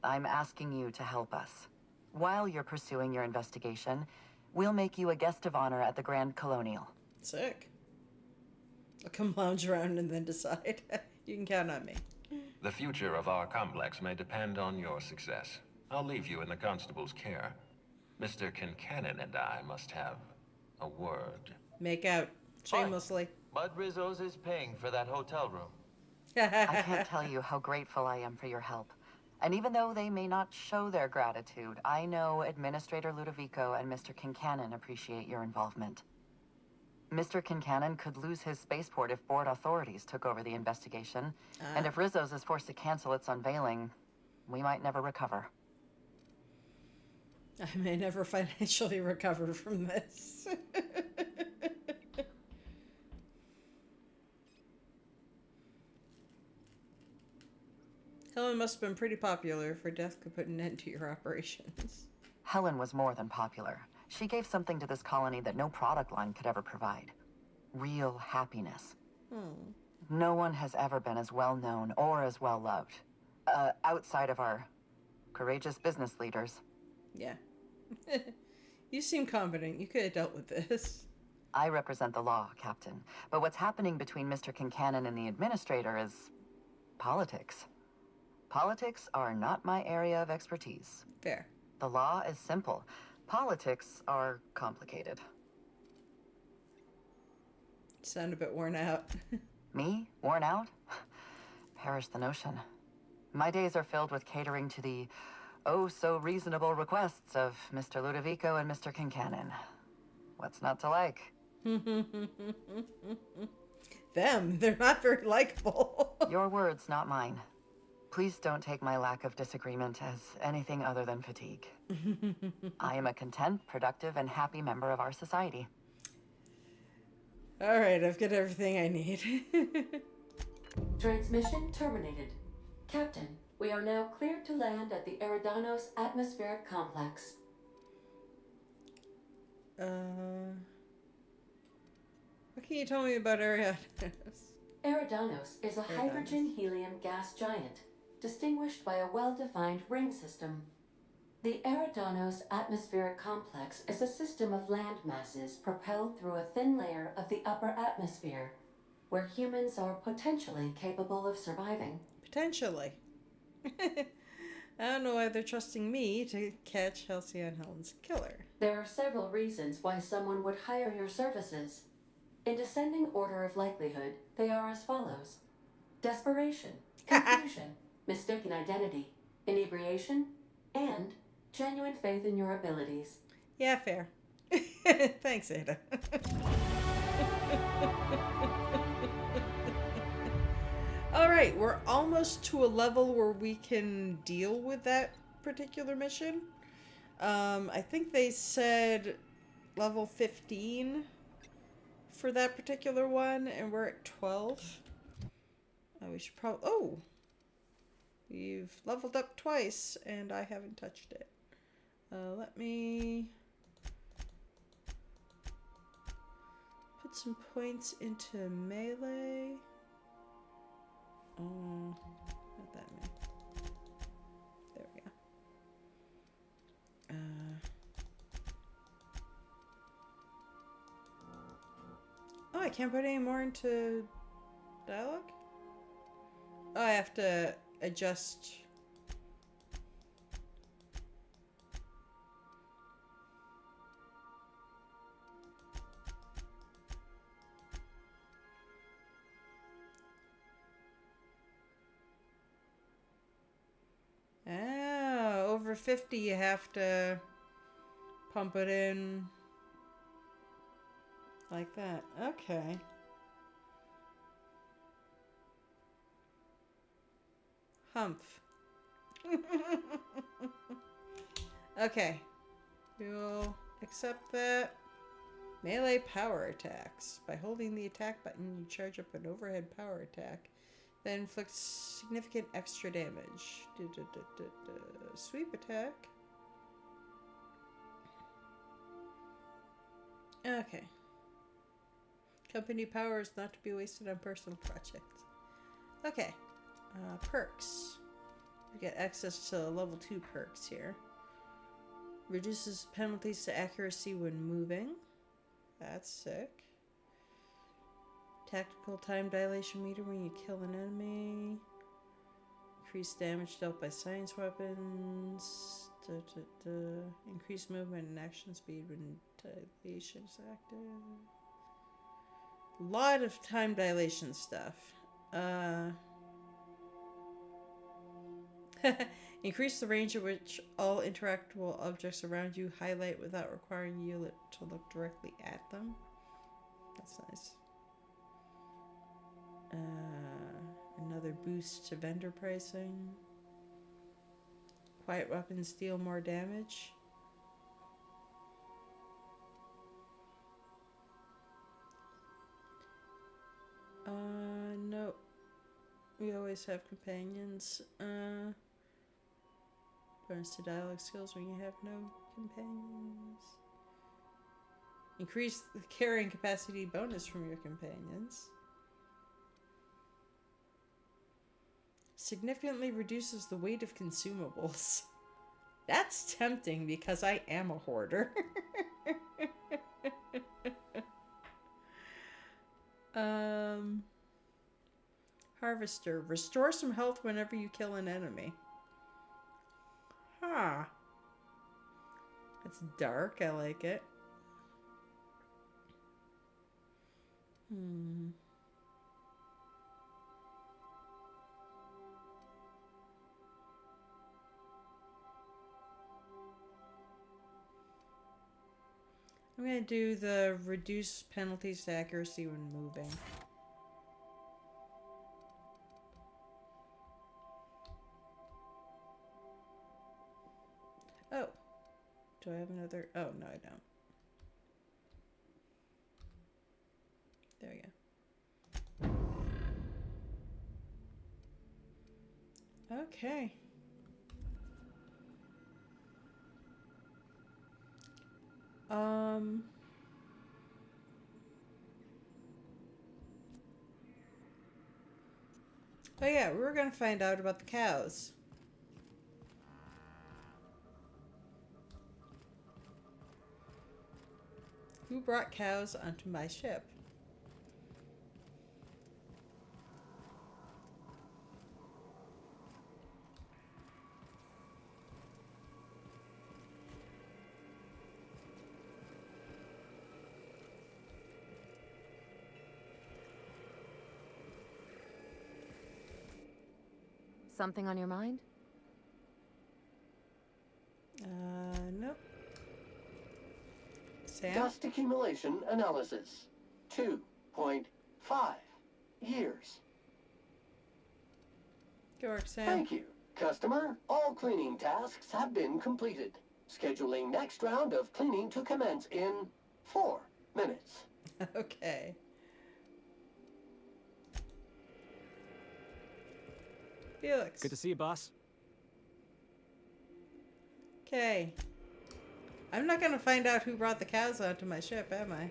I'm asking you to help us. While you're pursuing your investigation, we'll make you a guest of honor at the Grand Colonial. Sick. I'll come lounge around and then decide. You can count on me. The future of our complex may depend on your success. I'll leave you in the constable's care. Mr. Kincannon and I must have a word. Make out. Shamelessly. But Rizzo's is paying for that hotel room. I can't tell you how grateful I am for your help. And even though they may not show their gratitude, I know Administrator Ludovico and Mr. Kincannon appreciate your involvement. Mr. Kincannon could lose his spaceport if board authorities took over the investigation. And if Rizzo's is forced to cancel its unveiling, we might never recover. I may never financially recover from this. Helen must have been pretty popular if her death could put an end to your operations. Helen was more than popular. She gave something to this colony that no product line could ever provide. Real happiness. No one has ever been as well known or as well loved. Outside of our courageous business leaders. Yeah. You seem confident. You could have dealt with this. I represent the law, Captain. But what's happening between Mr. Kincannon and the Administrator is politics. Politics are not my area of expertise. Fair. The law is simple. Politics are complicated. Sound a bit worn out. Me? Worn out? Perish the notion. My days are filled with catering to the oh-so-reasonable requests of Mr. Ludovico and Mr. Kincannon. What's not to like? Them. They're not very likable. Your words, not mine. Please don't take my lack of disagreement as anything other than fatigue. I am a content, productive, and happy member of our society. All right, I've got everything I need. Transmission terminated. Captain, we are now cleared to land at the Eridanos Atmospheric Complex. What can you tell me about Eridanos? Eridanos is a hydrogen-helium gas giant, distinguished by a well-defined ring system. The Eridanos Atmospheric Complex is a system of land masses propelled through a thin layer of the upper atmosphere, where humans are potentially capable of surviving. Potentially. I don't know why they're trusting me to catch Halcyon Helen's killer. There are several reasons why someone would hire your services. In descending order of likelihood, they are as follows: desperation, confusion, mistaken identity, inebriation, and genuine faith in your abilities. Yeah, fair. Thanks, Ada. All right, we're almost to a level where we can deal with that particular mission. I think they said level 15 for that particular one, and we're at 12. We should probably... Oh! We've leveled up twice, and I haven't touched it. Let me put some points into melee. Not that many. There we go. Oh, I can't put any more into dialogue? Oh, I have to adjust. Ah, over 50 you have to pump it in like that. Okay. Humph. Okay. We'll accept that. Melee power attacks. By holding the attack button, you charge up an overhead power attack that inflicts significant extra damage. Sweep attack. Okay. Company power is not to be wasted on personal projects. Okay. Perks. We get access to level 2 perks here. Reduces penalties to accuracy when moving. That's sick. Tactical time dilation meter when you kill an enemy. Increased damage dealt by science weapons. Increased movement and action speed when dilation is active. Lot of time dilation stuff. Increase the range at which all interactable objects around you highlight without requiring you to look directly at them. That's nice. Another boost to vendor pricing. Quiet weapons deal more damage. No. We always have companions. Bonus to dialogue skills when you have no companions. Increase the carrying capacity bonus from your companions. Significantly reduces the weight of consumables. That's tempting because I am a hoarder. Harvester. Restore some health whenever you kill an enemy. Huh. It's dark. I like it. I'm going to do the reduce penalties to accuracy when moving. Oh. Do I have another? Oh, no, I don't. There we go. Okay. Oh yeah, we were gonna find out about the cows. Who brought cows onto my ship? Something on your mind? Nope. Sam? Dust accumulation analysis. 2.5 years. Good work, Sam. Thank you, customer. All cleaning tasks have been completed. Scheduling next round of cleaning to commence in 4 minutes. Okay. Felix. Good to see you, boss. Okay. I'm not gonna find out who brought the cows onto my ship, am I?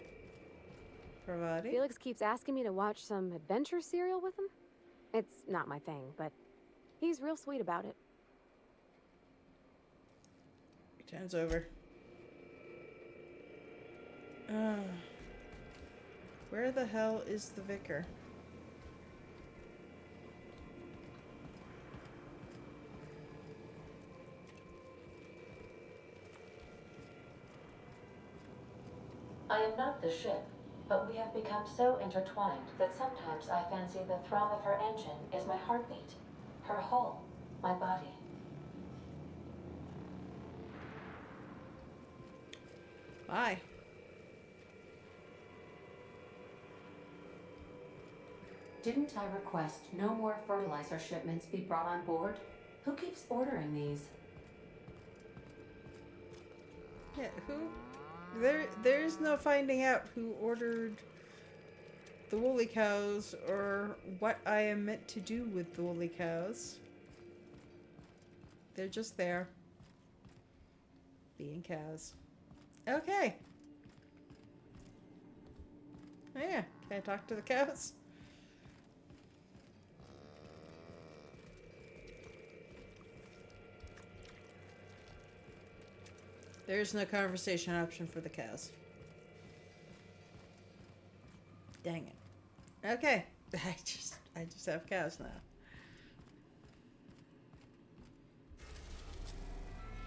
Pravati? Felix keeps asking me to watch some adventure serial with him. It's not my thing, but he's real sweet about it. Time's over. Where the hell is the vicar? I am not the ship, but we have become so intertwined that sometimes I fancy the thrum of her engine is my heartbeat, her hull, my body. Why? Didn't I request no more fertilizer shipments be brought on board? Who keeps ordering these? Yeah, who? There's no finding out who ordered the woolly cows or what I am meant to do with the woolly cows. They're just there. Being cows. Okay. Oh yeah, can I talk to the cows? There's no conversation option for the cows. Dang it. Okay. I just have cows now.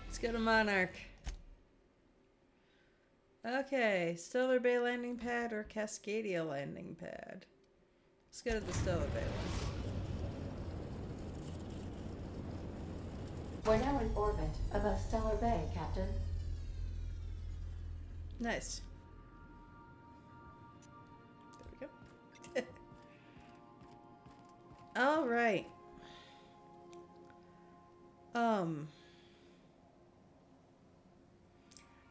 Let's go to Monarch. Okay, Stellar Bay landing pad or Cascadia landing pad? Let's go to the Stellar Bay one. We're now in orbit above Stellar Bay, Captain. Nice. There we go. All right.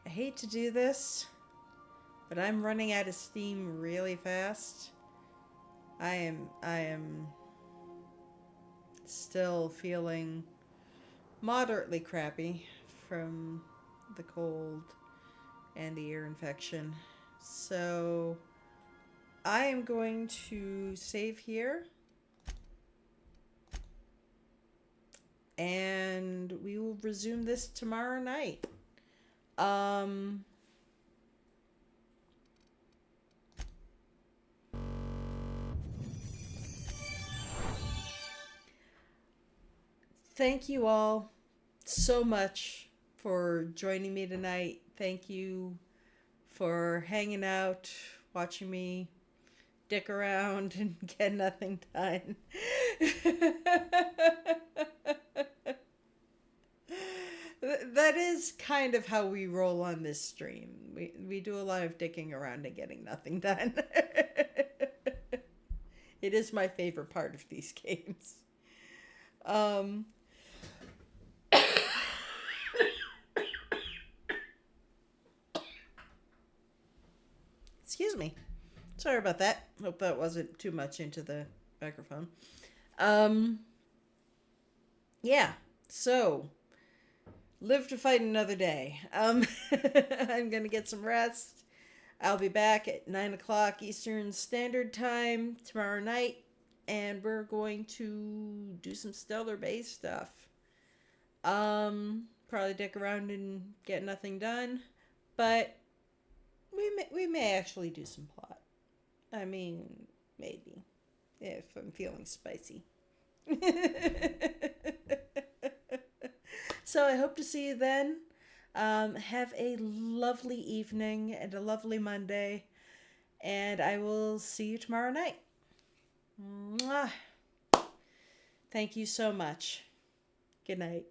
I hate to do this, but I'm running out of steam really fast. I am still feeling moderately crappy from the cold and the ear infection. So I am going to save here. And we will resume this tomorrow night. Thank you all so much for joining me tonight. Thank you for hanging out, watching me dick around and get nothing done. That is kind of how we roll on this stream. We do a lot of dicking around and getting nothing done. It is my favorite part of these games. Excuse me. Sorry about that. Hope that wasn't too much into the microphone. Yeah. So, live to fight another day. I'm gonna get some rest. I'll be back at 9 o'clock Eastern Standard Time tomorrow night, and we're going to do some Stellar Bay stuff. Probably dick around and get nothing done, but we may actually do some plot. I mean, maybe, if I'm feeling spicy. So I hope to see you then. Have a lovely evening and a lovely Monday. And I will see you tomorrow night. Mwah. Thank you so much. Good night.